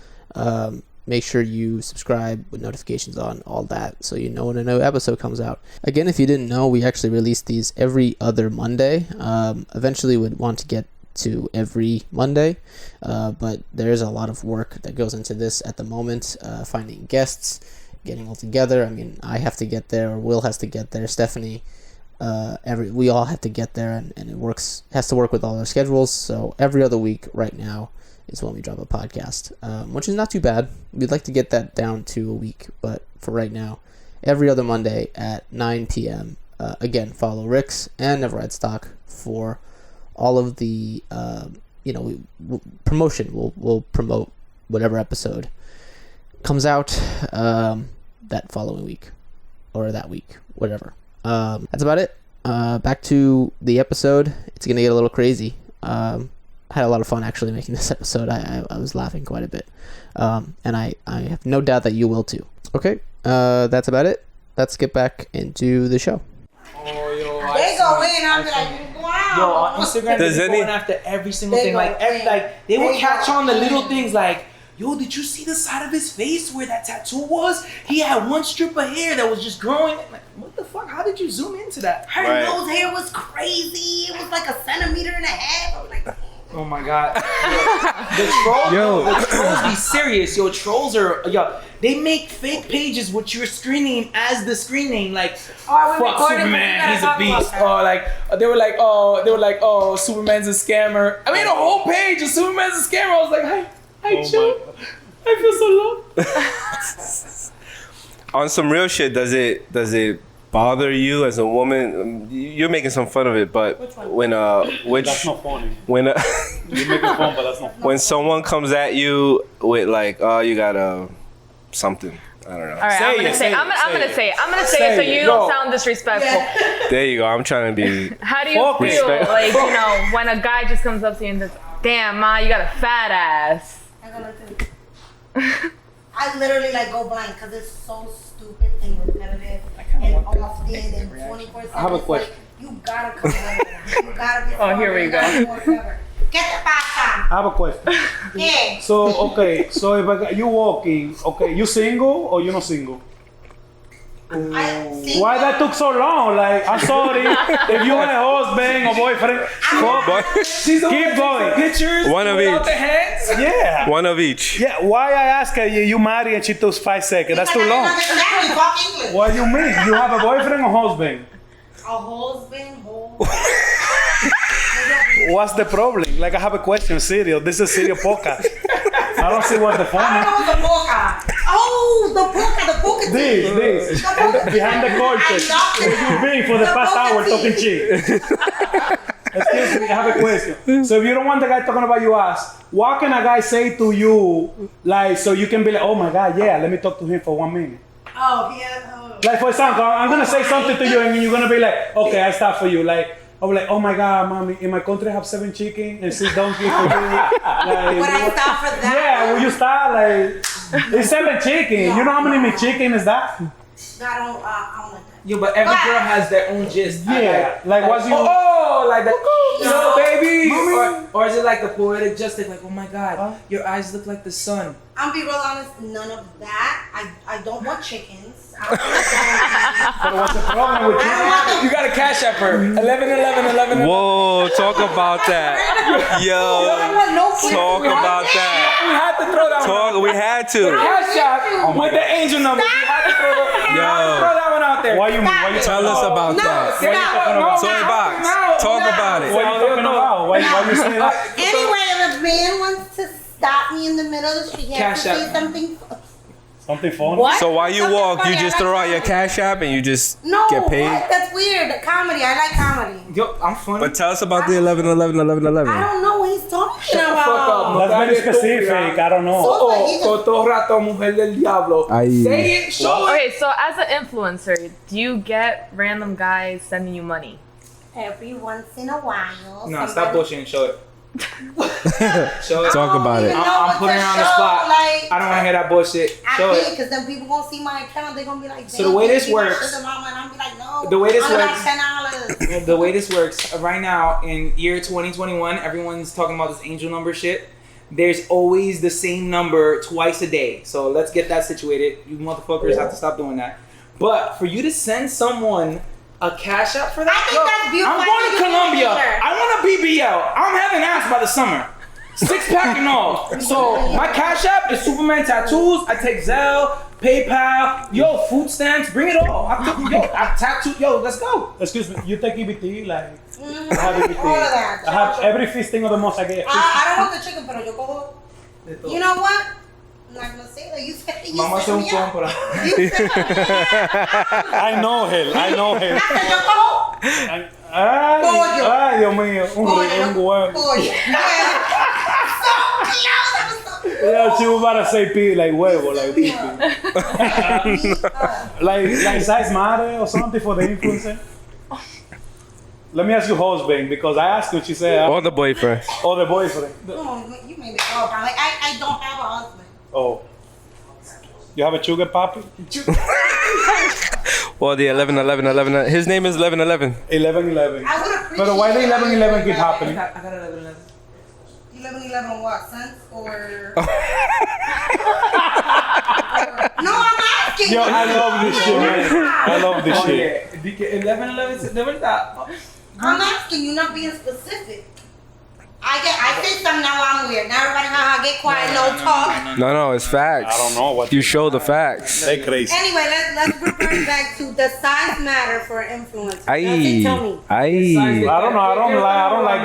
S9: Make sure you subscribe with notifications on, all that, so you know when a new episode comes out. Again, if you didn't know, we actually release these every other Monday. Eventually we'd want to get to every Monday, but there's a lot of work that goes into this at the moment. Finding guests, getting all together. I mean, I have to get there, or Will has to get there, Stephanie, we all have to get there, and it has to work with all our schedules. So every other week right now is when we drop a podcast, which is not too bad. We'd like to get that down to a week, but for right now, every other Monday at 9 p.m. Again, follow RIX and Never Ride Stock for all of the promotion. We'll promote whatever episode comes out that following week or that week, whatever. That's about it. Back to the episode. It's gonna get a little crazy. I had a lot of fun actually making this episode. I was laughing quite a bit, and I have no doubt that you will too. Okay, that's about it. Let's get back into the show.
S7: They go in, I'm like, wow.
S6: Yo, on Instagram, they're going after every single thing. Like they will catch on the little things. Like, yo, did you see the side of his face where that tattoo was? He had one strip of hair that was just growing. Like, what the fuck? How did you zoom into that?
S7: Her nose hair was crazy. It was like 1.5 centimeters. I was like,
S6: oh my god. The trolls be serious. Yo, trolls are, they make fake pages with your screen name as the screen name. Like, fuck Superman, he's a beast. Or like, they were like, oh, Superman's a scammer. I mean, a whole page of Superman's a scammer. I was like, hi, Joe. I feel so low.
S5: On some real shit, does it bother you as a woman? You're making some fun of it, but
S8: that's not funny.
S5: When
S8: you're making fun, but that's not funny.
S5: When someone comes at you with like, oh, you got something, I don't know.
S3: All right, I'm gonna say it so you don't sound disrespectful.
S7: yeah.
S5: There you go. I'm trying to be.
S3: How do you feel, like, when a guy just comes up to you and says, "Damn, ma, you got a fat ass"?
S7: I literally go blank because it's so stupid and repetitive and often and 24/7.
S8: I have a question.
S7: You gotta come over. You gotta be.
S3: Oh, here we go.
S7: Get the pasta.
S8: I have a question.
S7: Yeah.
S8: So if you walking, you single or you not single? Why that took so long? Like, I'm sorry. If you have a husband or boyfriend, keep going.
S6: Pictures.
S5: One of each.
S6: The hands.
S8: Yeah.
S5: One of each.
S8: Yeah. Why I ask her, you married and she took 5 seconds? That's too long. What do you mean? You have a boyfriend or husband?
S7: A husband.
S8: What's the problem? Like, I have a question. Serious. This is a serious podcast. I don't see what's the fun.
S7: I don't know the boca. Oh, the boca.
S8: This. Behind the curtain. Where you been for the past hour talking shit? Excuse me, I have a question. So if you don't want the guy talking about your ass, what can a guy say to you, like, so you can be like, oh my God, yeah, let me talk to him for 1 minute?
S7: Oh, yeah.
S8: Like, for example, I'm gonna say something to you and you're gonna be like, okay, I stop for you. Like, I'll be like, oh my God, mommy, in my country I have 7 chicken and 6 donkeys for you. Like,
S7: Would I stop for that?
S8: Yeah, will you stop? Like, it's 7 chicken. You know how many chicken is that?
S7: I don't like that.
S6: Yo, but every girl has their own gist.
S8: Yeah, like what's your...
S6: Oh, like that.
S7: No,
S6: baby. Or is it like the poetic justice? Like, oh my God, your eyes look like the sun.
S7: I'm be real honest, none of that. I don't want chickens.
S8: But what's the problem with you?
S6: You got to cash up her. 11.
S4: Whoa, talk about that. Yo, talk about that.
S6: We had to throw that one.
S4: We had to.
S6: Cash up with the angel number. We had to throw that one out there.
S8: Why you
S4: Tell us about that. Toy box. Talk about it.
S8: What are you talking about? Why you say that?
S7: Anyway, if a man wants to stop me in the middle of the street, he has to say something.
S8: Something funny?
S7: What?
S4: So while you
S7: Something
S4: walk, you
S7: funny.
S4: just throw out your cash app and you just
S7: No,
S4: get paid?
S7: what? That's weird. Comedy. I like comedy.
S6: Yo, I'm funny.
S4: But tell us about the 11.
S7: I don't know what he's talking about.
S8: That's very specific. I don't know.
S6: Todo rato, mujer del diablo. Say it, show it.
S3: Okay, so as an influencer, do you get random guys sending you money?
S7: Every once in a while.
S6: No, stop bullshitting. Show it. Show it.
S4: Talk about it.
S6: I'm putting her on the spot.
S7: Like,
S6: I don't want to hear that bullshit. Show
S7: I
S6: it.
S7: can't, because then people gonna see my account. They're gonna be like,
S6: So the way this
S7: give me
S6: works-
S7: sugar mama, and I'm be like, no.
S6: The way this
S7: I
S6: works-
S7: got $10.
S6: The way this works right now in year 2021, everyone's talking about this angel number shit. There's always the same number twice a day. So let's get that situated. You motherfuckers have to stop doing that. But for you to send someone a cash out for that,
S7: I think that's beautiful.
S6: I'm going to Colombia.
S7: Either.
S6: I want a BBL. I'm having ass by the summer. 6-pack and all. So my cash app is Superman tattoos. I take Zelle, PayPal, food stamps, bring it all. I tattoo, let's go.
S8: Excuse me, you take EBT? Like,
S7: Mm-hmm.
S8: I have EBT.
S7: All of that.
S8: I have every feasting of the month I get.
S7: I don't want the chicken, pero yo cojo. You know what? I'm not gonna say that. You said
S6: Mama hace un
S7: me up.
S6: compra.
S7: You said me
S8: I know him.
S7: up. Yo cojo.
S8: Ay, Dios mío. Un huevo.
S7: Pollo.
S8: Yeah, she was about to say pee, like huevo, like pee. like size matter or something for the influencer? Let me ask you husband, because I asked her, she said...
S4: Or the boyfriend.
S8: Or the boyfriend.
S7: You made me go. I don't have a husband.
S8: Oh. You have a sugar papi?
S4: Or the 11. His name is 11.
S8: 11.
S7: I would appreciate.
S8: But why the 11 keep happening?
S6: I got 11.
S7: 11 what, cents or? No, I'm asking.
S8: Yo, I love this shit, man. I love this shit.
S6: Yeah. 11 de verdad.
S7: I'm asking you, not being specific. I say something, now I'm weird. Now everybody get quiet, no talk.
S4: No, it's facts.
S8: I don't know what
S4: you show the facts.
S8: They crazy.
S7: Anyway, let's revert back to the size matter for influence. Tell me.
S8: I don't like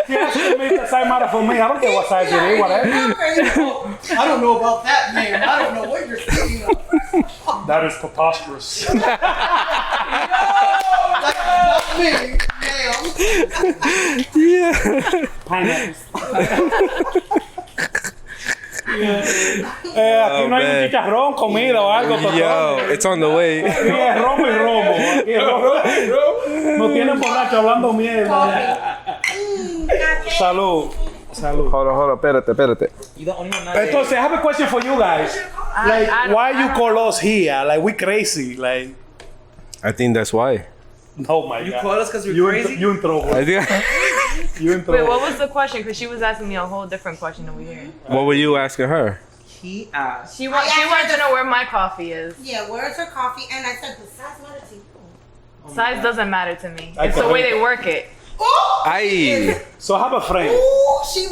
S7: You know English,
S8: the size matter for me. I don't care what size it is, whatever.
S7: I don't know about that, man. I don't know what you're speaking of.
S8: That is preposterous.
S7: That's me, ma'am.
S8: Pineapples. Aquí no hay un chicharrón, comida o algo.
S4: Yo, it's on the way.
S8: Aquí es romo y romo. Aquí es romo. No tienen borracho hablando mierda. Salud.
S4: Hold on, espérate.
S6: You the only one not
S8: Entonces, I have a question for you guys. Like, why you call us here? Like, we crazy. Like,
S4: I think that's why.
S8: oh my
S6: You
S8: God.
S6: call us because we're crazy?
S8: You in trouble.
S4: I think.
S8: You in
S3: Wait,
S8: trouble.
S3: what was the question? Because she was asking me a whole different question over here.
S4: What were you asking her?
S6: He asked.
S3: She wanted to know where my coffee is.
S7: Yeah, where's her coffee? And I said, the size matter to you.
S3: Size doesn't matter to me.
S8: I
S3: It's the
S8: can-
S3: way they work it.
S7: Oh!
S4: Aye.
S8: So I have a friend.
S7: Ooh, she.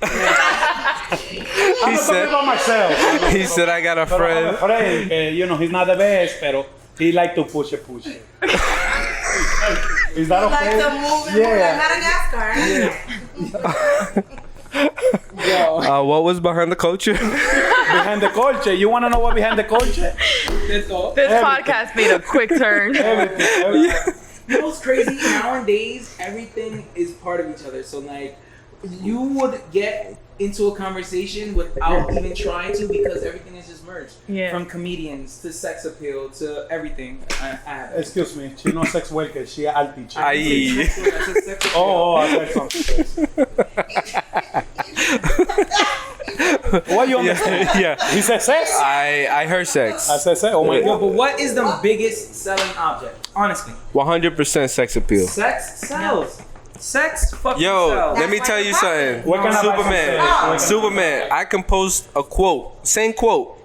S8: I'm not talking about myself.
S4: He said I got a
S8: But I have a
S4: friend.
S8: friend, you know, he's not the best, but he like to push it. Is that
S7: Like
S8: okay?
S7: the movie like Madagascar.
S4: What was behind the culture?
S8: Behind the culture. You want to know what behind the culture?
S3: This podcast made a quick turn.
S8: Everything.
S6: You know what's crazy? Nowadays, everything is part of each other. So, like, you would get into a conversation without even trying to because everything is just merged.
S3: Yeah.
S6: From comedians to sex appeal to everything.
S8: Excuse me. She's not sex worker. She's an art teacher.
S6: I said sex appeal.
S8: Oh, I said something. What you understand?
S10: Yeah.
S8: He said sex?
S10: I heard sex.
S8: I said sex. Oh my
S6: Yo,
S8: God.
S6: but what is the biggest selling object? Honestly.
S10: 100% sex appeal.
S6: Sex sells. Sex fucking
S10: Yo,
S6: sells.
S10: let me tell you something.
S8: Where can I buy some sex?
S10: Superman, I can post a quote, same quote,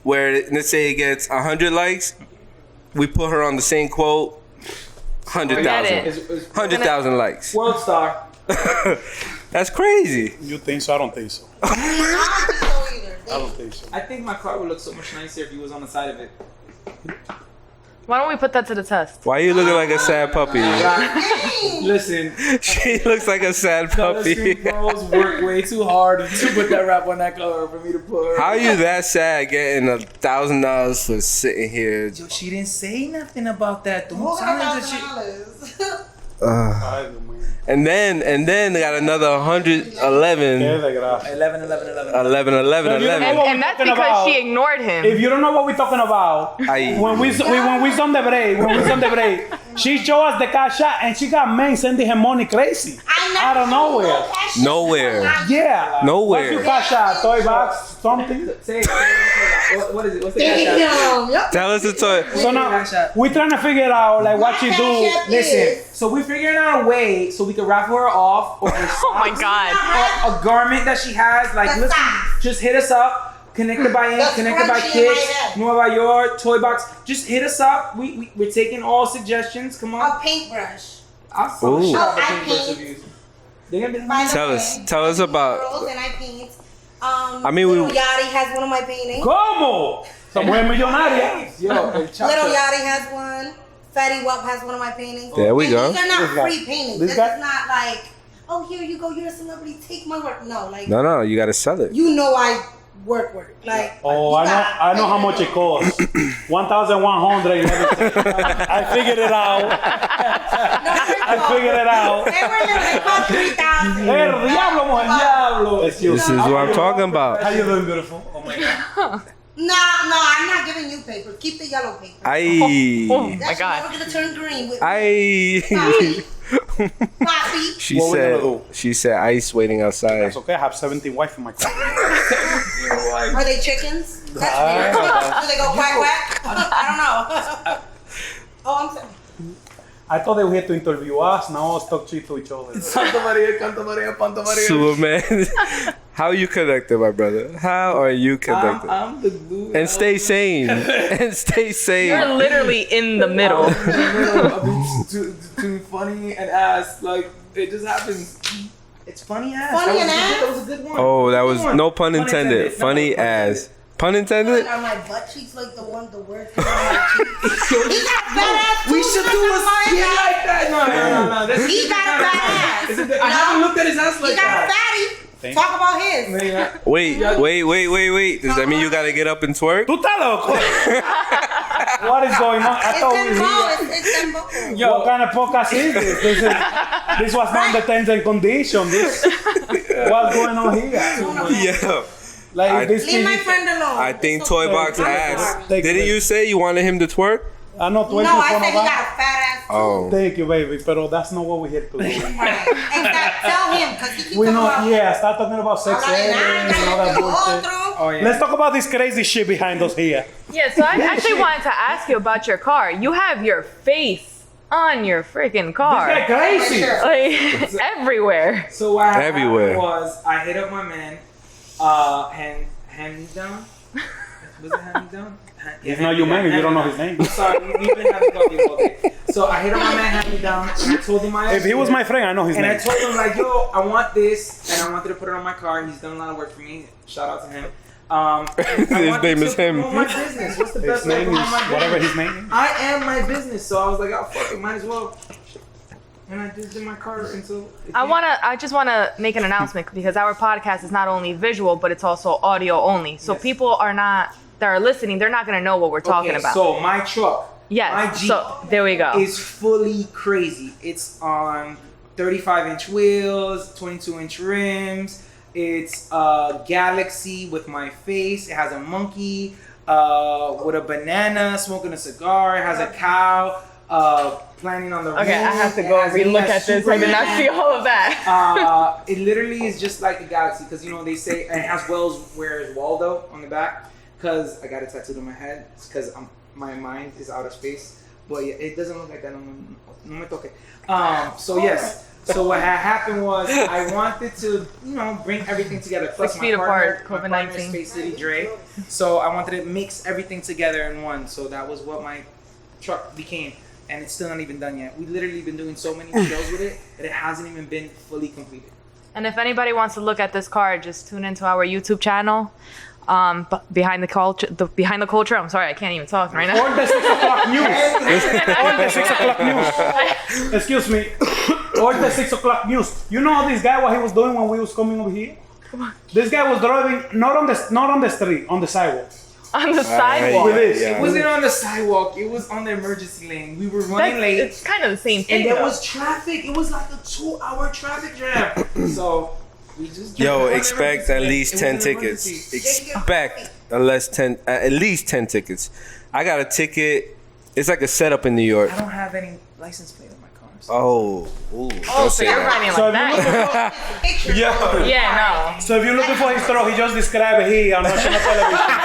S10: where let's say it gets 100 likes, we put her on the same quote, 100,000. 100,000 likes.
S6: World star.
S10: That's crazy.
S8: You think so? I don't think so.
S7: I don't think so either.
S8: I don't think so.
S6: I think my car would look so much nicer if he was on the side of it.
S3: Why don't we put that to the test?
S10: Why you looking like a sad puppy?
S6: Listen,
S10: She looks like a sad puppy.
S6: Street bros work way too hard to put that rap on that car for me to put her.
S10: How you that sad getting $1,000 for sitting here?
S6: Yo, she didn't say nothing about that. Don't
S7: Who's
S6: tell her that shit.
S7: $1,000?
S10: And then they got another 111.
S6: 11.
S3: And that's because she ignored him.
S8: If you don't know what we're talking about, when we on the break, she showed us the cash out and she got men sending her money crazy. Out of nowhere.
S10: Nowhere.
S8: Yeah.
S10: Nowhere.
S8: What's your cash out? Toy box? Something?
S6: Say it. What is it? What's the cash out?
S10: Tell us the toy.
S8: So now, we're trying to figure out like what you do.
S6: Listen, so we're figuring out a way so we can raffle her off or her
S3: Oh my God.
S6: or a garment that she has. Like, listen, just hit us up. Connected by ink, connected by kicks, Nueva York, toy box. Just hit us up. We're taking all suggestions. Come on.
S7: A paintbrush.
S6: I'll sell
S10: Ooh.
S6: shit out of
S7: I
S6: paintbrush
S7: paint.
S6: reviews. They're gonna be
S7: By the
S10: Tell
S7: way,
S10: us- tell us
S7: I paint
S10: about-
S7: girls and I paint.
S10: I mean,
S7: Little Yachty has one of my paintings.
S8: ¿Cómo? Esa mujer millonaria.
S6: Yo, el
S7: Little
S6: chocolate.
S7: Yachty has one. Fatty Wap has one of my paintings.
S10: There we
S7: And
S10: go.
S7: These are not
S8: This guy.
S7: free paintings.
S8: This
S7: This
S8: guy.
S7: is not like, oh, here you go, you're a celebrity, take my work. No, like,
S10: No, you gotta sell it.
S7: you know I work. Like,
S8: Oh,
S7: you
S8: I
S7: got-
S8: know how much it costs. 1,100 and everything. I figured it out. I figured it out.
S7: They were like about 3,000.
S8: El diablo, mujer, diablo. Excuse
S10: This
S8: me.
S10: is what I'm talking about.
S8: How you doing, beautiful? Oh my God.
S7: No, I'm not giving you paper. Keep the yellow paper.
S3: Oh
S10: Aye.
S3: my
S7: That's
S3: God.
S7: never gonna turn green with
S10: Aye.
S7: Poppy.
S10: She
S8: What we
S10: said.
S8: gonna do?
S10: She said ice waiting outside.
S8: That's okay. I have 17 wife in my car.
S7: Are they chickens? Do they go quack quack? I don't know. Oh, I'm sorry.
S8: I thought they were here to interview us. Now let's talk shit to each other.
S6: Santa Maria, Canta Maria, Panta Maria.
S10: Superman. How you connected, my brother? How are you connected?
S6: I'm the glue.
S10: And stay sane. And stay
S3: You're
S10: sane.
S3: literally in the middle.
S6: I've been too funny and ass. Like, it just happens. It's funny ass.
S7: Funny and
S6: That
S7: ass?
S6: was a good one.
S10: Oh, that was
S6: Good one.
S10: no pun intended.
S6: No,
S10: Funny
S6: pun intended.
S10: as. Pun intended?
S7: Are my butt cheeks like the word on my cheeks? He got fat ass too.
S6: We should do a skit like that. No.
S7: He got a fat ass.
S6: I haven't looked at his ass
S7: He
S6: like
S7: got a
S6: that.
S7: fatty. Talk about his.
S10: Wait. Does that mean you gotta get up and twerk?
S8: ¿Tú estás loco? What is going on? I
S7: It's
S8: thought we
S7: them
S8: were
S7: balls.
S8: here.
S7: It's them balls.
S8: What kind of podcast is this? This was not the terms and conditions. What's going on here?
S10: Yeah.
S8: Like this
S7: Leave my
S8: thing.
S7: friend alone.
S10: I think Toy Box asked.
S8: Take
S10: Didn't
S8: it.
S10: you say you wanted him to twerk?
S8: I know
S7: No, I said he got a fat ass too.
S10: Oh.
S8: Thank you, baby. But that's not what we're here to do.
S7: Right. Exactly. Tell him, because he keeps
S8: We
S7: talking
S8: know,
S7: about.
S8: yeah, start talking about sex ed and all that bullshit.
S6: Oh, yeah.
S8: Let's talk about this crazy shit behind us here.
S3: Yeah, so I actually wanted to ask you about your car. You have your face on your freaking car.
S8: This guy crazy.
S3: Like, everywhere.
S6: So what happened
S10: Everywhere.
S6: was I hit up my man, hand me down. Was it hand me down?
S8: He's not your man if you don't know his name.
S6: Sorry, we've been having coffee all day. So I hit up my man, hand me down, and I told him my.
S8: If he was my friend, I know his
S6: And I
S8: name.
S6: told him like, yo, I want this, and I wanted to put it on my car. He's done a lot of work for me. Shout out to him.
S10: His name is him.
S6: My business. What's the
S8: His
S6: best way to
S8: name is
S6: promote my
S8: whatever
S6: business?
S8: his name is.
S6: I am my business, so I was like, oh fuck it, might as well. And I just did my car until.
S3: I just wanna make an announcement because our podcast is not only visual, but it's also audio only. So people that are listening, they're not gonna know what we're talking about.
S6: So my truck.
S3: Yes.
S6: My Jeep
S3: so there we go.
S6: Is fully crazy. It's on 35-inch wheels, 22-inch rims. It's a Galaxy with my face. It has a monkey with a banana smoking a cigar. It has a cow planning on the roof.
S3: Okay, I have to go re-look at this. I did not see all of that.
S6: It literally is just like a Galaxy because, they say, and it has Wells Where's Waldo on the back because I got it tattooed on my head because my mind is outer space. But yeah, it doesn't look like that. No me toque. So yes. So what had happened was I wanted to, bring everything together. Plus
S3: 6 feet apart, COVID-19.
S6: Space City Dre. So I wanted to mix everything together in one. So that was what my truck became. And it's still not even done yet. We've literally been doing so many shows with it that it hasn't even been fully completed.
S3: And if anybody wants to look at this car, just tune into our YouTube channel. Behind the culture. I'm sorry, I can't even talk right now.
S8: Or the 6 o'clock news. Or the 6 o'clock news. Excuse me. Or the 6 o'clock news. You know this guy what he was doing when we was coming over here? This guy was driving not on the street, on the sidewalk.
S3: On the sidewalk.
S8: With this.
S6: It wasn't on the sidewalk. It was on the emergency lane. We were running late.
S3: It's kind of the same thing.
S6: And there was traffic. It was like a 2-hour traffic jam. So we just
S10: expect at least 10 tickets. Expect at least 10 tickets. I got a ticket. It's like a setup in New York.
S6: I don't have any license plate on my car.
S10: So.
S3: So you're riding like that? Yeah, no.
S8: So if you're looking for his truck, he just described it here on national television.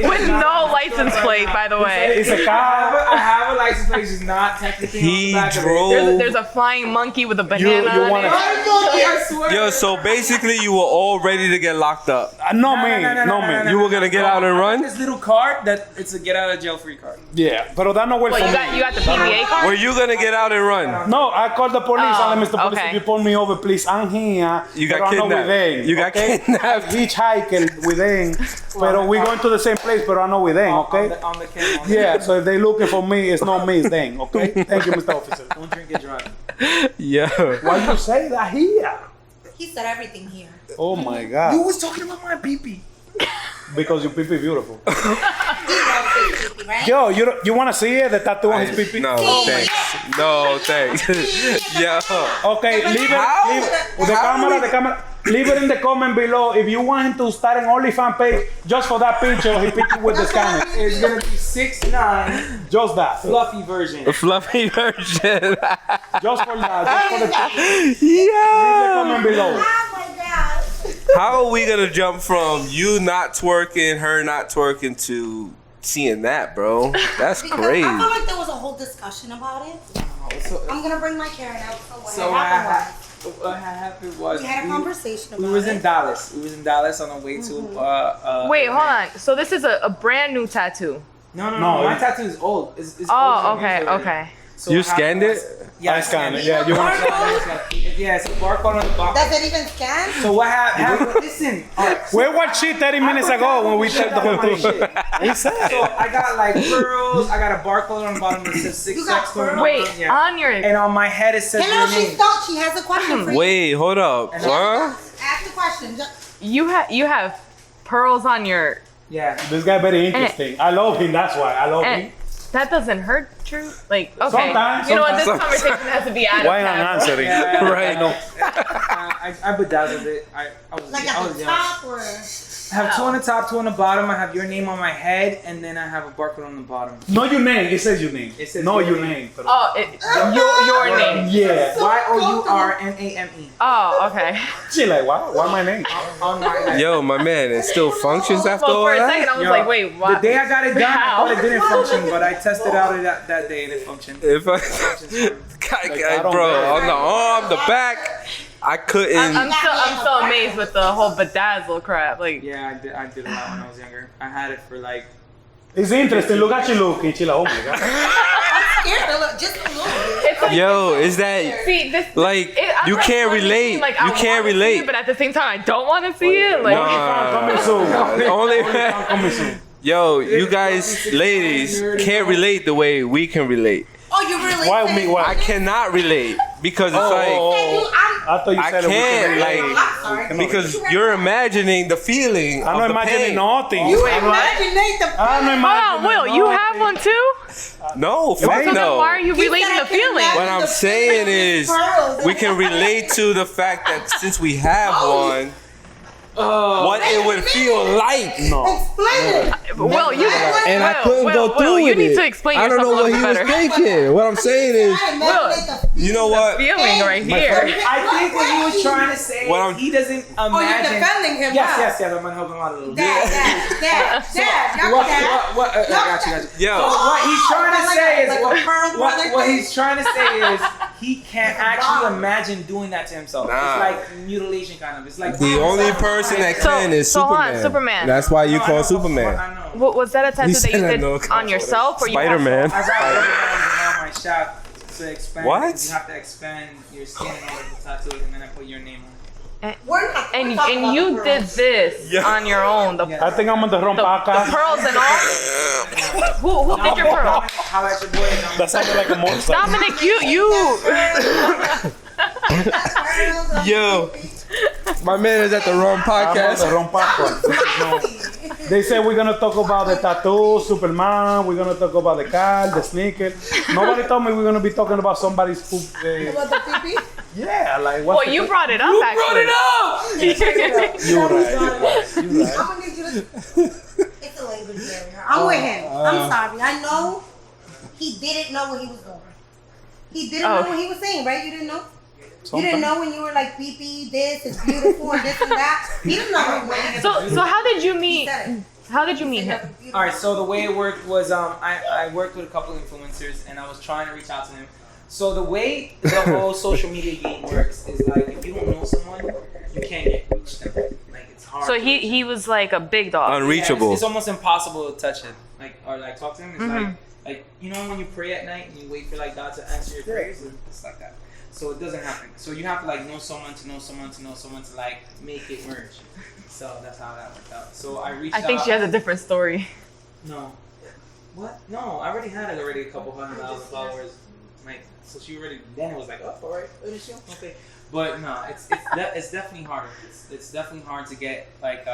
S3: With no license plate, by the way.
S8: It's a car.
S6: I have a license plate. It's not technically
S10: He
S6: on the back
S10: drove.
S6: of it.
S3: There's a flying monkey with a banana on it.
S6: I swear.
S10: Yo, so basically you were all ready to get locked up.
S8: No, man.
S10: You were gonna get out and run?
S6: This little card that it's a get out of jail free card.
S8: Yeah, but that no way for
S3: What,
S8: me.
S3: you got the PBA card?
S10: Were you gonna get out and run?
S8: No, I called the police.
S3: Oh,
S8: and Mr. Police,
S3: okay.
S8: if you pull me over, please. I'm here.
S10: You got
S8: pero I'm not
S10: kidnapped.
S8: with them,
S10: You got
S8: okay?
S10: kidnapped.
S8: Hitchhiker with them. But we going to the same place, but I'm not with them, okay?
S6: On the camera.
S8: Yeah, so if they looking for me, it's not me, it's them, okay? Thank you, Mr. Officer.
S6: Don't drink and drive.
S10: Yeah.
S8: Why you say that here?
S7: He said everything here.
S8: Oh my God.
S6: You was talking about my pee-pee.
S8: Because your pee-pee beautiful.
S7: He loves his pee-pee, right?
S8: Yo, you want to see it? The tattoo on his pee-pee?
S10: No, thanks. No, thanks. Yeah.
S8: Okay, leave
S10: How?
S8: it. The camera. Leave it in the comment below if you want him to start an OnlyFans page just for that picture. He picked you with the scanner.
S6: It's gonna be 6'9",
S8: Just that.
S6: fluffy version.
S10: A fluffy version.
S8: Just for that. Just for the picture.
S10: Yeah.
S8: Leave the comment below.
S7: Oh my God.
S10: How are we gonna jump from you not twerking, her not twerking to seeing that, bro? That's
S7: Because
S10: crazy.
S7: I feel like there was a whole discussion about it. I'm gonna bring my Karen out.
S6: So what happened was
S7: we had a conversation about
S6: we was
S7: it.
S6: in Dallas. We was in Dallas on our way to.
S3: Wait, hold on. So this is a brand new tattoo.
S6: No.
S8: No,
S6: My tattoo is old. It's old
S3: Oh,
S6: from years
S3: okay,
S6: already.
S3: okay.
S6: So
S10: You
S6: what happened
S10: scanned it?
S6: was- Yeah,
S8: I scanned it.
S6: it.
S8: Yeah, you want to
S6: Yeah, it's a barcode on the box.
S7: Does it even scan?
S6: So what happened? Listen.
S8: We watched shit 30 minutes ago when we checked the whole thing. We said.
S6: So I got like pearls. I got a barcode on the bottom that says 6
S7: You got
S6: sex going on.
S3: Wait,
S6: Yeah.
S3: on your
S6: And on my head it says
S7: Hello,
S6: your name.
S7: she has a question for you.
S10: Wait, hold up. What?
S7: Ask the question.
S3: you have pearls on your
S6: Yeah.
S8: This guy very interesting. I love him, that's why. I love him.
S3: and that doesn't hurt, true? Like, okay.
S8: Sometimes,
S3: you know what? This
S10: sometimes.
S3: conversation has to be out of
S8: Why not
S3: time.
S8: answering?
S6: Yeah.
S10: Right.
S6: I bedazzled it. I was
S7: Like
S6: I
S7: at
S6: was
S7: the
S6: young.
S7: top or...
S6: I have 2 on the top, 2 on the bottom. I have your name on my head, and then I have a barcode on the bottom.
S8: Not your name, it says your name.
S6: It says
S8: no,
S6: your
S8: your
S6: name.
S8: name. Pero-
S3: Oh, your name.
S8: Yeah.
S6: YOURNAME.
S3: Oh, okay.
S8: She like, why my name?
S6: On my head.
S10: Yo, my man, it still functions after
S3: Well,
S10: all
S3: for a
S10: that?
S3: second, I was
S6: Yo,
S3: like, wait,
S6: The
S3: what?
S6: day I got it done, I
S3: How?
S6: thought it didn't function, but I tested out that day and it functioned.
S10: If I,
S8: I don't
S10: bro,
S8: know.
S10: on the arm, the back, I couldn't.
S3: I'm still amazed with the whole bedazzle crap. Like,
S6: Yeah, I did a lot when I was younger. I had it for like.
S8: It's interesting. Look at you looking. She like, oh my God.
S7: I'm scared a little, just a little bit.
S3: it's like,
S10: Yo, is that
S3: see, this
S10: like
S3: I'm
S10: you
S3: like,
S10: can't
S3: let me
S10: relate?
S3: see, like,
S10: You
S3: I
S10: can't
S3: wanna see
S10: relate.
S3: it, but at the same time, I don't want to see it. Like,
S8: Coming soon.
S10: Only
S8: Coming soon.
S10: yo, you guys, ladies, can't relate the way we can relate.
S7: Oh, you're relate
S8: Why
S7: to
S8: me?
S7: his
S8: Why?
S10: I cannot relate because it's like
S8: I thought you
S10: I
S8: said that we
S10: can't
S8: can relate.
S10: like
S7: I'm sorry.
S10: because you're imagining the feeling.
S8: I'm
S10: of
S8: not
S10: the
S8: imagining
S10: pain.
S8: nothing.
S7: You imagine the
S8: I'm
S3: Hold on, Will, you have one too?
S10: No,
S3: So
S10: fuck
S3: then
S10: no.
S3: why are you relating the feeling?
S10: What I'm saying is, we can relate to the fact that since we have one, what it would feel like.
S8: No.
S7: Explain it.
S3: Will, you
S4: And I couldn't go through
S3: Will,
S4: with
S3: you need
S4: it.
S3: to explain
S4: I don't
S3: yourself
S4: know what
S3: a
S4: he
S3: little
S4: was
S3: better.
S4: thinking. What I'm saying is,
S10: You know what?
S3: Feeling right here.
S6: I think what he was trying to say
S10: What I'm-
S6: is he doesn't
S7: Oh, you're
S6: imagine.
S7: defending him.
S6: Yes,
S7: huh?
S6: yes, yes. I'm gonna help him out a little bit.
S7: Dad.
S6: What? I got you.
S10: Yo.
S6: So what he's trying to say is
S7: Like a pearl brother
S6: what
S7: thing?
S6: he's trying to say is he can't actually imagine doing that to himself.
S10: Nah.
S6: It's like mutilation, kind of. It's like
S10: The only person that can is
S3: So hold
S10: Superman.
S3: on, Superman.
S10: That's why you
S6: No, I
S10: call
S6: know,
S10: Superman.
S6: I know.
S3: Was that a tattoo that you
S10: said I
S3: did
S10: know.
S3: on yourself or you
S10: Spider-Man.
S6: I got on my shop to expand.
S10: What?
S6: You have to expand your skin in order to tattoo it, and then I put your name on it.
S7: We're not.
S3: And
S7: we're talking about
S3: you
S7: the
S3: did
S7: pearls.
S3: this
S10: Yeah.
S3: on your own. The
S8: I think I'm on the rompaca.
S3: pearls and all. Who did your pearl?
S6: How about your boy?
S8: That sounded like a motorcycle.
S3: Dominic, you.
S10: Yo. My man is at the wrong
S8: I'm on the
S10: podcast.
S8: rompaca. They said we're gonna talk about the tattoo, Superman. We're gonna talk about the car, the sneaker. Nobody told me we're gonna be talking about somebody's poop.
S7: About the pee-pee?
S8: Yeah, like what?
S3: Well, you brought it up actually.
S8: You're right.
S7: I'm gonna need you to. It's a language barrier. I'm with him. I'm sorry. I know he didn't know what he was doing. He didn't know what he was saying, right? You didn't know? You didn't know when you were like, pee-pee, this is beautiful and this and that? He didn't know what he was doing.
S3: So how did you
S7: He
S3: meet?
S7: said it.
S3: How did you meet him?
S6: All right, so the way it worked was I worked with a couple of influencers and I was trying to reach out to them. So the way the whole social media game works is like if you don't know someone, you can't reach them. Like it's hard.
S3: So he was like a big dog.
S10: Unreachable.
S6: It's almost impossible to touch him, like or like talk to him. It's like you know when you pray at night and you wait for like God to answer your prayers, it's like that. So it doesn't happen. So you have to like know someone to know someone to know someone to like make it merge. So that's how that worked out. So I reached out.
S3: I think she has a different story.
S6: No. What? No, I already had a couple 100,000 followers. Like, so she already. Then it was like, oh, all right, okay. But no, it's definitely harder. It's definitely hard to get like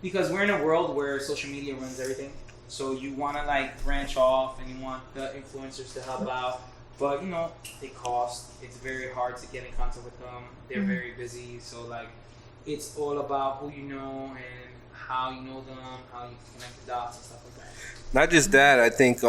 S6: because we're in a world where social media runs everything. So you want to like branch off and you want the influencers to help out, but you know they cost. It's very hard to get in contact with them. They're very busy. So like, it's all about who you know and how you know them, how you connect the dots and stuff like that.
S10: Not just that, I think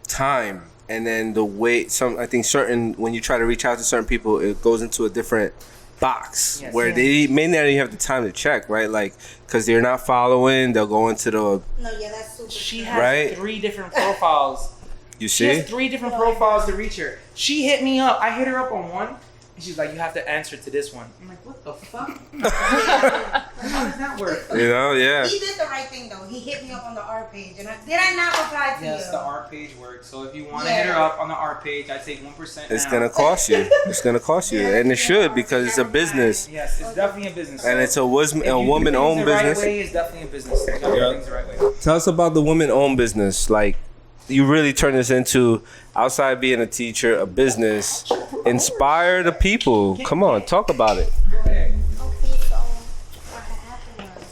S10: time and then the way I think certain when you try to reach out to certain people, it goes into a different box where they may not even have the time to check, right? Like because they're not following, they'll go into the
S7: No, yeah, that's super.
S6: She has 3 different profiles.
S10: You
S6: She
S10: see?
S6: has 3 different profiles to reach her. She hit me up. I hit her up on one, and she's like, "You have to answer to this one." I'm like, "What the fuck? How does that work?"
S10: You know, yeah.
S7: He did the right thing though. He hit me up on the art page, and did I not reply to you?
S6: Yes, the art page works. So if you want to hit her up on the art page, I take 1%.
S10: It's
S6: now.
S10: gonna cost you. It's gonna cost you, and it should because it's a business,
S6: Yes, it's definitely a business.
S10: and it's a
S6: If you do
S10: woman-owned
S6: things the right
S10: business.
S6: way, it's definitely a business. You gotta do things the right way.
S10: Tell us about the woman-owned business. Like, you really turn this into outside being a teacher, a business, inspire the people. Come on, talk about it.
S7: Okay, so what happened was,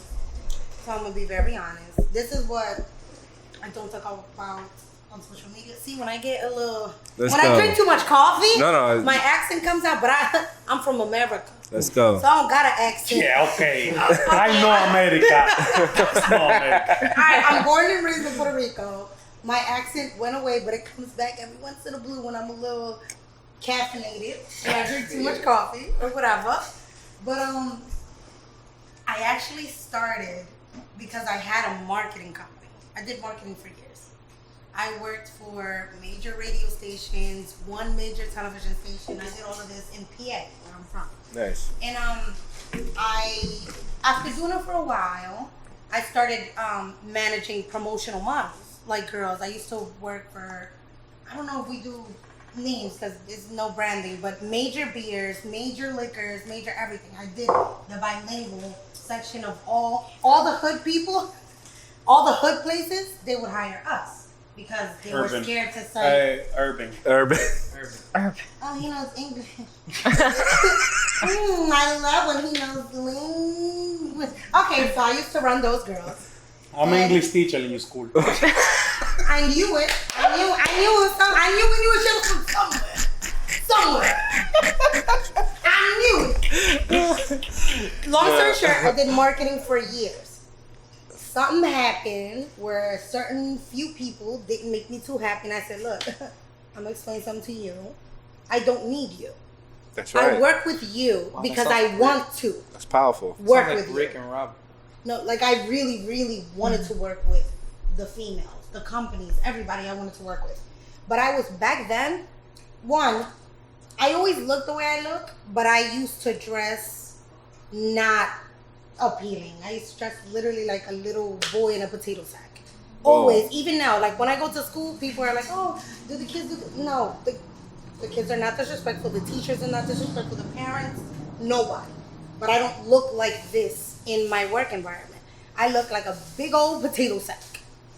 S7: so I'm gonna be very honest. This is what I don't talk about on social media. See, when I get a little,
S10: Let's
S7: when
S10: go.
S7: I drink too much coffee,
S10: No.
S7: my accent comes out. But I'm from America,
S10: Let's go.
S7: so I don't got an accent.
S8: Yeah, okay. I know America. No, America.
S7: All right, I'm born and raised in Puerto Rico. My accent went away, but it comes back every once in a blue when I'm a little caffeinated and I drink too much coffee or whatever. But I actually started because I had a marketing company. I did marketing for years. I worked for major radio stations, one major television station. I did all of this in PA, where I'm from.
S10: Nice.
S7: And after doing it for a while, I started managing promotional models, like girls. I used to work for, I don't know if we do names because there's no branding, but major beers, major liquors, major everything. I did the bilingual section of all the hood people, all the hood places, they would hire us. because they were scared to say.
S8: Urban.
S7: Oh, he knows English. I love when he knows English. Okay, so I used to run those girls.
S8: I'm an English teacher in your school.
S7: I knew it. I knew when you were from somewhere. I knew it. Long story short, I did marketing for years. Something happened where certain few people didn't make me too happy, and I said, look, I'm gonna explain something to you. I don't need you.
S10: That's right.
S7: I work with you because I want to.
S10: That's powerful.
S7: Work
S6: Sounds
S7: with
S6: like Rick
S7: you.
S6: and Rob.
S7: No, like I really, really wanted to work with the females, the companies, everybody I wanted to work with. But I was back then, one, I always looked the way I look, but I used to dress not appealing. I used to dress literally like a little boy in a potato sack. Always, even now, like when I go to school, people are like, oh, do the kids do this? No, the kids are not disrespectful, the teachers are not disrespectful, the parents, nobody. But I don't look like this in my work environment. I look like a big old potato sack.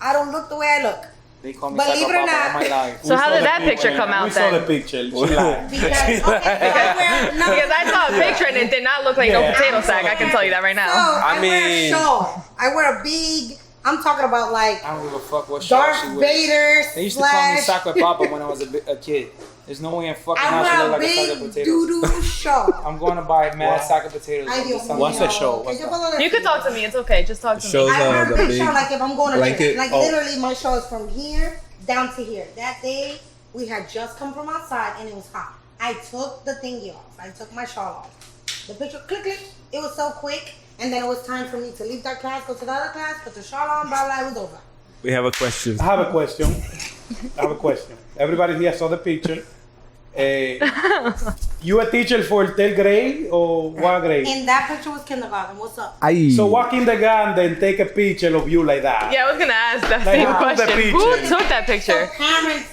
S7: I don't look the way I look.
S6: They call me
S7: Believe it or
S6: all
S7: not.
S6: my life.
S3: So how did that picture come out
S8: We saw
S3: then?
S8: the picture. She lied.
S7: Because
S3: Because I saw a picture and it did not look like no potato sack. I can tell you that right
S7: So
S3: now.
S7: I wear a shawl. I wear a big, I'm talking about like
S6: I don't give a fuck what shawl she
S7: Darth
S6: wears.
S7: Vader
S6: They used to call me
S7: slash.
S6: Sacre Papa when I was a kid. There's no way in fucking
S7: I
S6: house she
S7: wear
S6: look
S7: a
S6: like a sack of
S7: big
S6: potatoes.
S7: doo-doo shawl.
S6: I'm going to buy mad sack of potatoes.
S7: Ay, Dios mío.
S8: What's the show?
S7: Que yo puedo
S3: You can
S7: decir.
S3: talk to me. It's okay. Just talk to me.
S5: Shows
S7: I wear a
S5: the
S7: big
S5: big
S7: shawl like if I'm going to
S5: blanket.
S7: church. Like
S5: Oh.
S7: literally my shawl is from here down to here. That day we had just come from outside and it was hot. I took the thingy off. I took my shawl off. The picture, click, click. It was so quick. And then it was time for me to leave that class, go to the other class, put the shawl on, blah, blah, it was over.
S5: We have a question.
S8: I have a question. Everybody here saw the picture. You a teacher for 10th grade or what grade?
S7: And that picture was kindergarten. What's up?
S8: So walk in the kindergarten, take a picture of you like that.
S3: Yeah, I was gonna ask that
S8: Like,
S3: same
S8: who took the
S3: question.
S8: picture?
S3: Who took that picture?
S7: So parents.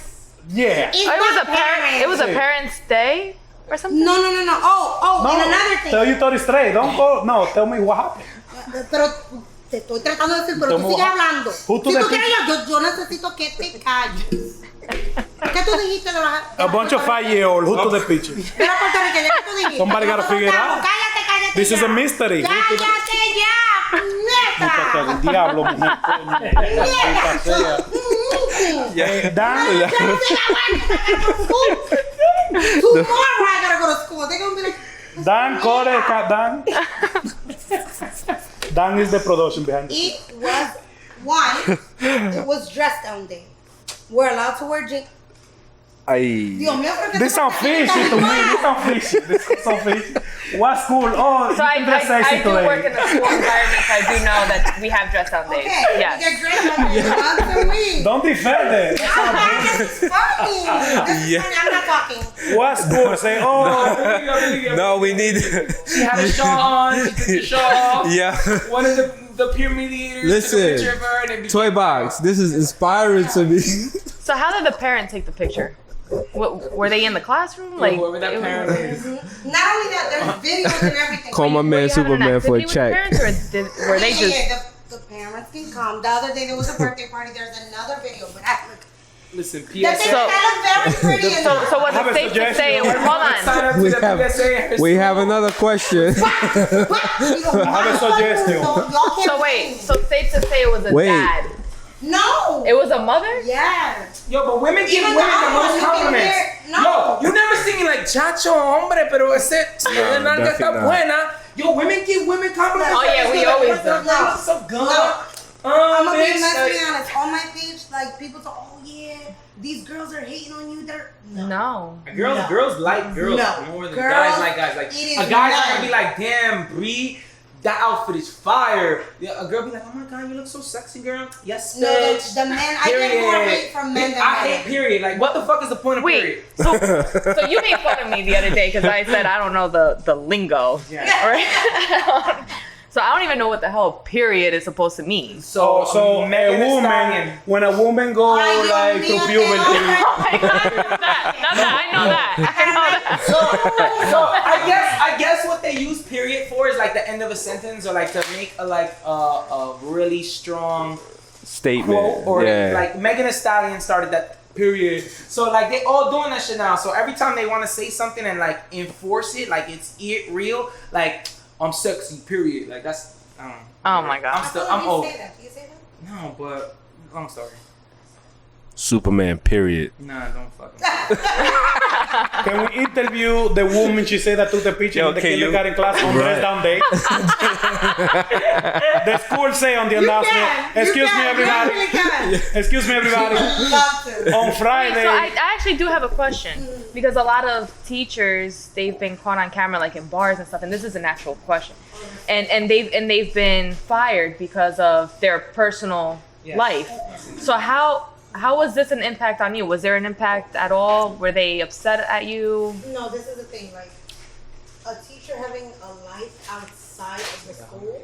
S8: Yeah.
S7: It's
S3: Oh, it was
S7: not
S3: a parent. It was a
S8: Yeah.
S3: Parents' Day or something.
S7: No. Oh,
S8: No,
S7: and another thing.
S8: tell you 30 straight. Don't go. No, tell me what happened.
S7: Pero te estoy tratando de decir, pero
S8: Tell
S7: tú
S8: me
S7: sigues
S8: what-
S7: hablando.
S8: Who
S7: Si
S8: took
S7: tú
S8: the
S7: quieres, yo necesito que te calles. ¿Qué tú dijiste de las...
S8: A bunch of 5-year-olds. Who took the picture?
S7: De la puertorriqueña, ¿qué tú dijiste?
S8: Somebody gotta
S7: Nosotros
S8: figure it
S7: estamos-
S8: out.
S7: Cállate
S8: This
S7: ya.
S8: is a mystery.
S7: Cállate ya,
S8: Muchacha,
S7: neta.
S8: el diablo, mujer. Dan.
S7: Tomorrow I gotta go to school. They're gonna be like,
S8: Dan, Dan. Dan is the production behind it.
S7: it was one. It was dress down day. We're allowed to wear jeans. Dios mío, creo que
S8: This sound fishy to me. This sound fishy. What school? Oh,
S3: So
S8: you can dress sexy
S3: I do
S8: today.
S3: work in the school environment, so I do know that we have dress down days.
S7: Okay,
S3: Yes.
S7: we get dressed down day once a week.
S8: Don't defend it.
S7: This is funny. This is funny. I'm not talking.
S8: What school? Say, oh.
S10: No, we need.
S6: She had a shawl on. She took the shawl off.
S10: Yeah.
S6: One of the peer mediators took a picture of her and it became
S4: Toy Box, this is inspiring to me.
S3: So how did the parent take the picture? What, were they in the classroom? Like
S6: whoever that
S3: it was-
S6: parent is.
S7: Not only that, there's videos and everything.
S4: Call my
S3: Were
S4: man
S3: you having an
S4: Superman for a
S3: activity with
S4: check.
S3: the parents, or were they just?
S7: Yeah, the parents can come. The other day there was a birthday party. There's another video, but
S6: Listen,
S7: the things
S6: PSA.
S7: that look very pretty. in
S3: So
S7: there.
S3: was
S8: have
S3: it
S8: a
S3: safe to say it was?
S8: suggestion.
S3: Hold on.
S6: Sign up to
S4: We
S6: the
S4: have-
S6: PSA.
S4: We have another question.
S8: I have a suggestion.
S3: So wait. So safe to say it was a
S4: Wait.
S3: dad.
S7: No.
S3: It was a mother.
S7: Yeah.
S6: Yo, but women give
S7: Even
S6: women
S7: the
S6: the most
S7: other one, you can
S6: compliments.
S7: hear- no.
S6: Yo, you never see me like, chacho, hombre, pero ese la nalga está
S5: definitely not.
S6: buena. Yo, women give women compliments.
S3: Oh, yeah, we always do.
S6: do. So good.
S7: No. I'm gonna be
S6: bitch,
S7: let's be
S6: like-
S7: honest. On my page, like people say, "Oh yeah, these girls are hating on you." They're
S3: No.
S6: Girls like girls
S7: No.
S6: more than
S7: Girls,
S6: guys like guys. Like
S7: it is
S6: a guy's not
S7: not.
S6: gonna be like, damn, Bree, that outfit is fire. Yeah, a girl be like, oh my god, you look so sexy, girl. Yes,
S7: No,
S6: bitch.
S7: the men. I get more hate from men than
S6: I hate
S7: women.
S6: period. Like, what the fuck is the point of period?
S3: Wait. So you made fun of me the other day because I said I don't know the lingo.
S6: Yeah.
S3: Right? So I don't even know what the hell period is supposed to mean.
S6: So,
S8: So
S6: Megan
S8: a
S6: Thee
S8: woman,
S6: Stallion.
S8: when a woman go
S7: Ay, Dios
S8: like
S7: mío,
S8: through
S7: te
S8: puberty,
S3: Oh my God, not that. I know that. I know that.
S6: So I guess what they use period for is like the end of a sentence or like to make a really strong
S11: statement.
S6: quote, or like Megan Thee Stallion started that period. So like they all doing that shit now. So every time they want to say something and like enforce it, like it's real, like I'm sexy, period. Like that's I don't know.
S3: Oh my god.
S6: I'm old.
S7: Do you say that?
S6: No, but long story.
S11: Superman, period.
S6: Nah, don't fucking.
S8: Can we interview the woman she said that took the picture in the kindergarten class on dress down day? The school say on the announcement, excuse me everybody. Excuse me everybody. On Friday.
S3: So I actually do have a question because a lot of teachers, they've been caught on camera like in bars and stuff, and this is an actual question. And they've been fired because of their personal life. So how was this an impact on you? Was there an impact at all? Were they upset at you?
S7: No, this is the thing. Like, a teacher having a life outside of the school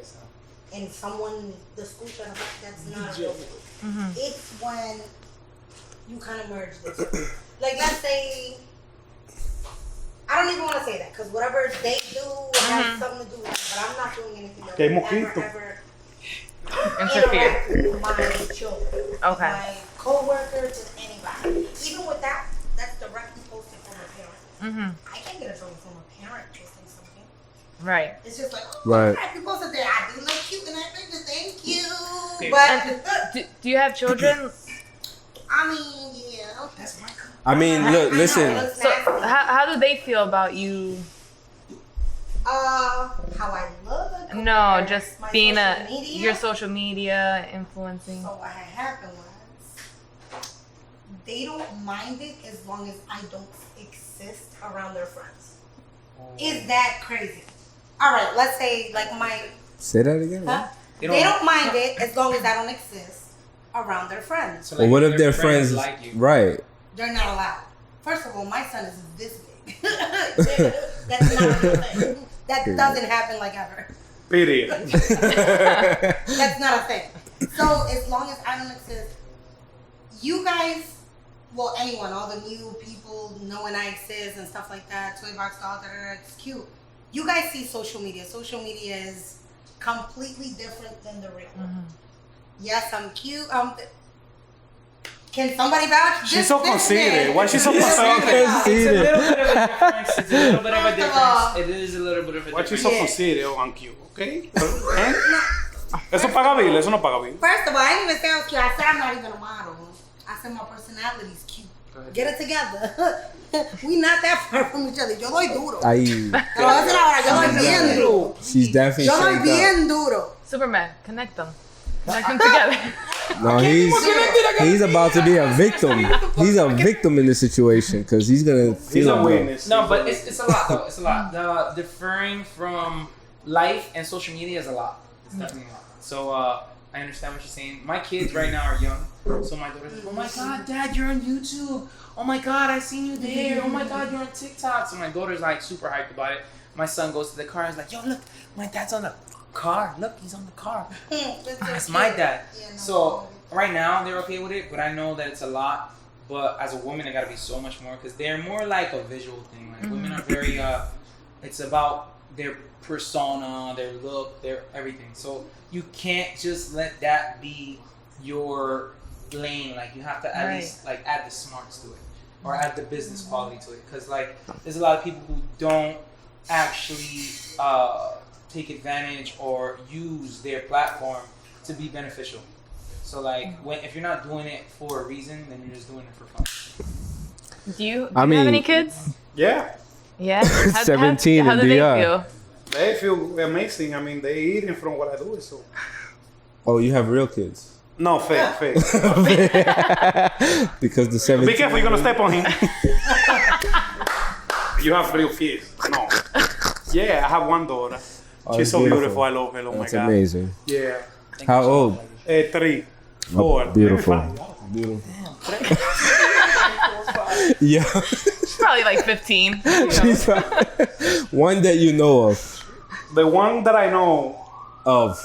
S7: and the school shut up, that's not a real thing. It's when you kind of merge this. Like, let's say, I don't even want to say that because whatever they do has something to do with it, but I'm not doing anything that would ever
S3: interfere
S7: with my children.
S3: Okay.
S7: My co-workers and anybody. Even with that, that's directly posted from a parent. I can't get a trouble from a parent posting something.
S3: Right.
S7: It's just like,
S4: Right.
S7: you posted that. I do look cute and everything. Thank you.
S6: Okay.
S7: But
S3: Do you have children?
S7: I mean, yeah. That's my
S10: I mean, look, listen.
S3: So how do they feel about you?
S7: How I look?
S3: No, just
S7: my
S3: being
S7: social media?
S3: your social media influencing.
S7: So what had happened was, they don't mind it as long as I don't exist around their friends. Is that crazy? All right, let's say like
S5: Say that again.
S7: Huh? They don't mind it as long as I don't exist around their friends.
S5: So, well, what if their friends
S6: like you?
S5: Right.
S7: They're not allowed. First of all, my son is this big. That's not a real thing. That doesn't happen like ever.
S8: Period.
S7: That's not a thing. So as long as I don't exist, you guys, well, anyone, all the new people knowing I exist and stuff like that, Toy Box Doll, it's cute. You guys see social media. Social media is completely different than the real one. Yes, I'm cute. Can somebody vouch?
S8: She's so conceited. Why is she so conceited?
S6: It's a little bit of a difference. It's a little bit of a difference. It is a little bit of a
S8: Why
S6: difference.
S8: is she so conceited? Oh, I'm cute, okay? Eso paga bill, eso no paga bill.
S7: First of all, I didn't even say I was cute. I said I'm not even a model. I said my personality is cute. Get it together. We not that far from each other. Yo doy duro.
S5: Ahí.
S7: Te lo voy a decir ahora, yo doy bien duro.
S5: She's definitely
S7: Yo doy
S5: shaped
S7: bien duro.
S3: Superman, connect them. Connect them together.
S5: No, he's about to be a victim. He's a victim in this situation because he's gonna feel
S8: a witness.
S6: No, but it's a lot though. It's a lot. The differing from life and social media is a lot. It's definitely a lot. So I understand what you're saying. My kids right now are young, so my daughter's like, "Oh my God, Dad, you're on YouTube. Oh my God, I seen you there. Oh my God, you're on TikTok." So my daughter's like super hyped about it. My son goes to the car. He's like, "Yo, look, my dad's on the car. Look, he's on the car. That's my dad." So right now they're okay with it, but I know that it's a lot. But as a woman, I gotta be so much more because they're more like a visual thing. Like women are very. It's about their persona, their look, their everything. So you can't just let that be your lane. Like you have to at least like add the smarts to it or add the business quality to it. Because like there's a lot of people who don't actually take advantage or use their platform to be beneficial. So like if you're not doing it for a reason, then you're just doing it for fun.
S3: Do you have any kids?
S8: Yeah.
S3: Yeah.
S4: 17
S3: how
S4: and
S3: do they
S4: beyond.
S3: feel?
S8: They feel amazing. I mean, they eating from what I do. So.
S5: Oh, you have real kids?
S8: No, fake.
S5: Because the 17.
S8: Be careful, you're gonna step on him. You have real kids. No. Yeah, I have one daughter. She's so beautiful. I love her. Oh
S5: That's
S8: my God.
S5: amazing.
S8: Yeah.
S5: How old?
S8: 3, 4.
S5: Beautiful. Beautiful. Yeah.
S3: She's probably like 15.
S5: One that you know of.
S8: The one that I know
S5: of.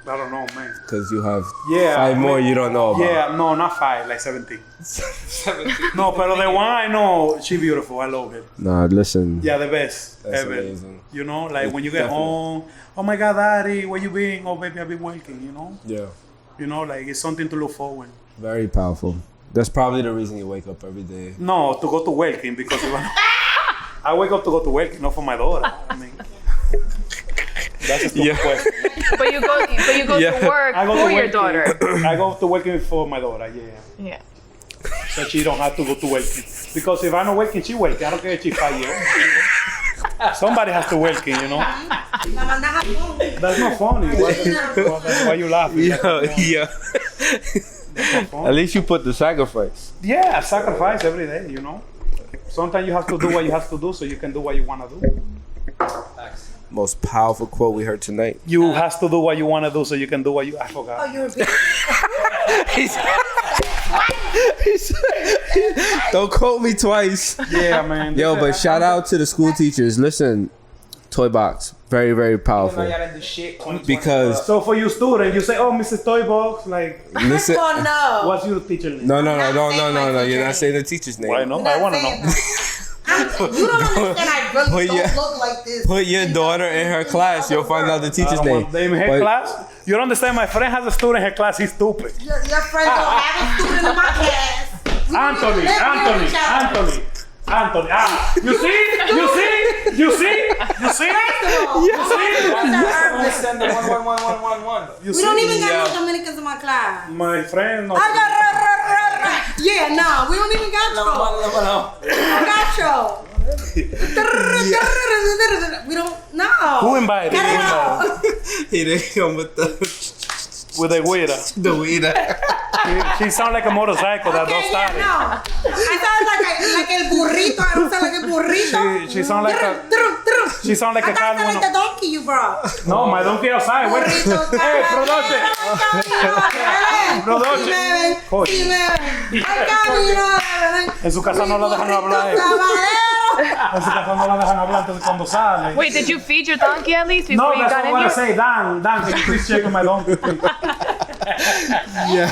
S8: I don't know, man.
S5: Because you have 5
S8: 5
S5: more you don't know about.
S8: Yeah, no, not 5, like 17. 17. No, but the one I know, she beautiful. I love her.
S5: Nah, listen.
S8: Yeah, the best
S5: That's
S8: ever.
S5: amazing.
S8: You know, like when you get
S5: Definitely.
S8: home, oh my God, Daddy, where you been? Oh, baby, I've been working, you know?
S5: Yeah.
S8: You know, like it's something to look forward.
S10: Very powerful. That's probably the reason you wake up every day.
S8: No, to go to working because I wake up to go to working, not for my daughter. I mean, that's a stupid question.
S3: But you go to work for your daughter.
S8: I go to working for my daughter.
S3: Yeah.
S8: So she don't have to go to working. Because if I'm not working, she working. I don't care if she's 5 years. Somebody has to working, you know. That's not funny. Why you laughing?
S10: Yeah. At least you put the sacrifice.
S8: Yeah, sacrifice every day, you know. Sometimes you have to do what you have to do so you can do what you want to do.
S10: Most powerful quote we heard tonight.
S8: You have to do what you want to do so you can do what you... I forgot.
S7: Oh, you're
S10: Don't quote me twice.
S8: Yeah, man.
S10: Yo, but shout out to the school teachers. Listen, Toy Box, very, very powerful. Because
S8: so for you student, you say, "Oh, Mrs. Toy Box," like.
S10: Listen.
S7: no.
S8: What's your teacher name?
S10: No. You're not saying the teacher's name.
S8: Why not? I want to know.
S7: You don't understand. I really don't look like this.
S10: Put your daughter in her class. You'll find out the teacher's name.
S8: In her class? You don't understand? My friend has a student in her class. He's stupid.
S7: Your friend don't have a student in my class.
S8: Anthony. Ah, you see?
S6: Send the 11111.
S7: We don't even got no Dominicans in my class.
S8: My friend.
S7: Yeah, no, we don't even got Nacho. We don't know.
S8: Who invited?
S10: He didn't come with the
S8: weirda.
S10: The weirda.
S8: She sounds like a motorcycle that don't start it.
S7: No. I sound like el burrito. I don't sound like a burrito.
S8: She sound like a. She sound like a car.
S7: I sound like the donkey you brought.
S8: No, my donkey outside. Wait. Hey, Prodoche. En su casa no la dejan hablar. En su casa no la dejan hablar entonces cuando sale.
S3: Wait, did you feed your donkey at least before you got in here?
S8: No, that's what I say. Dan, can you please check on my donkey?
S10: Yeah.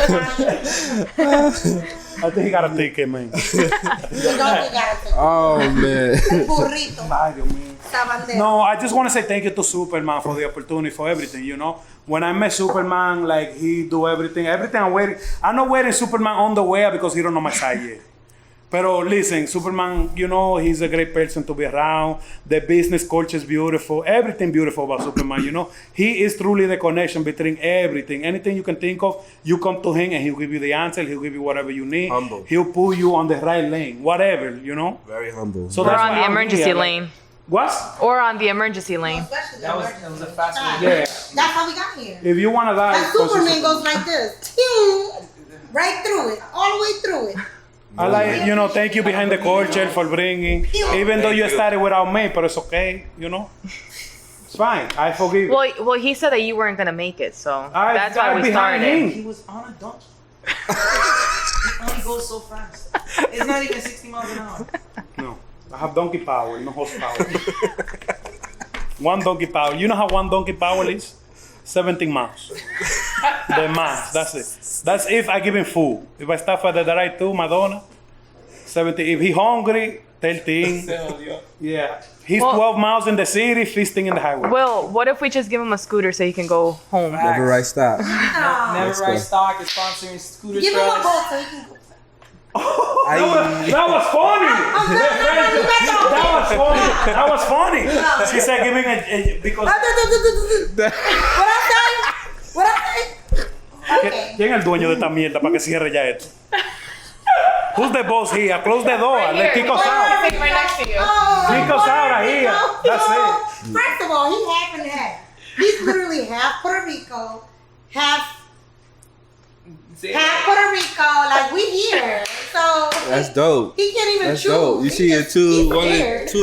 S8: I think he got a ticket, man.
S10: Oh, man.
S8: No, I just want to say thank you to Superman for the opportunity, for everything, you know. When I met Superman, like, he do everything. Everything I'm wearing. I'm not wearing Superman underwear because he don't know my size yet. Pero listen, Superman, you know, he's a great person to be around. The business culture is beautiful. Everything beautiful about Superman, you know. He is truly the connection between everything. Anything you can think of, you come to him and he'll give you the answer. He'll give you whatever you need.
S10: Humble.
S8: He'll pull you on the right lane, whatever, you know.
S10: Very humble.
S8: So
S3: or on the emergency lane.
S8: What?
S3: Or on the emergency lane.
S6: That was a fast one.
S8: Yeah.
S7: That's how we got here.
S8: If you want to die,
S7: That Superman goes like this. Right through it. All the way through it.
S8: I like, you know, thank you behind the culture for bringing, even though you started without me, but it's okay, you know. It's fine. I forgive you.
S3: Well, he said that you weren't gonna make it, so that's why we started.
S6: He was on a donkey. It only goes so fast. It's not even 60 miles an hour.
S8: No, I have donkey power, no horsepower. One donkey power. You know how one donkey power is? 17 miles. The max, that's it. That's if I give him food. If I stop at the right to Madonna, 17. If he hungry, 13. Yeah. He's 12 miles in the city, 15 in the highway.
S3: Well, what if we just give him a scooter so he can go home?
S10: Never right stop.
S6: Never Right Stock is sponsoring scooter
S7: Give him a
S6: trucks.
S7: boat so he can go.
S8: That was funny. That was funny. She said giving a because.
S7: What I say? Okay.
S8: ¿Quién es el dueño de esta mierda para que cierre ya esto? Who's the boss here? Close the door. Let Kiko's out.
S3: Right next to you.
S8: Kiko's out here. That's it.
S7: First of all, he half and half. He's literally half Puerto Rico, half Puerto Rico. Like we here, so
S10: That's dope.
S7: he can't even
S10: That's
S7: choose.
S10: dope. You see your two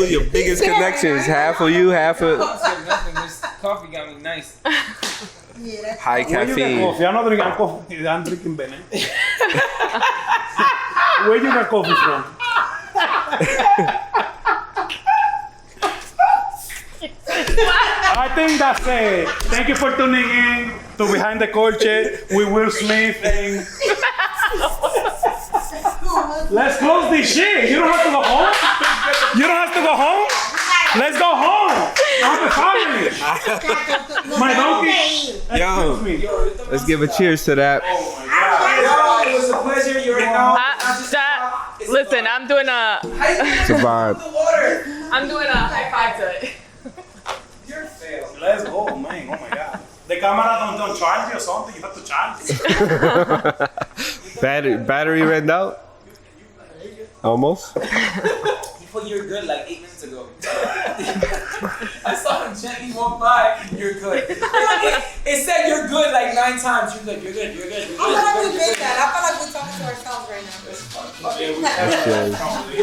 S10: of your biggest connections. Half of you, half of
S6: This coffee got me nice.
S7: Yeah,
S10: high
S8: Where you get
S10: caffeine.
S8: coffee? I'm not drinking coffee. I'm drinking Bennett. Where you get coffee from? I think that's it. Thank you for tuning in to Behind the Culture with Will Smith. And let's close this shit. You don't have to go home. You don't have to go home. Let's go home. I'm a family. My donkey.
S10: Yo, let's give a cheers to that.
S6: Oh my God. Yo, it was a pleasure. You already know.
S3: Listen, I'm doing a.
S10: It's a vibe.
S3: I'm doing a high five to it.
S6: You're fail.
S8: Let's go, man. Oh my God. The camera don't charge you or something. You have to charge.
S10: Battery ran out? Almost?
S6: He put "you're good" like 8 minutes ago. I saw him gently walk by. You're good. It said "you're good" like 9 times. You're good. You're good. You're good. You're good.
S7: I feel like we did that. I feel like we're talking to ourselves right now.
S6: Yeah, we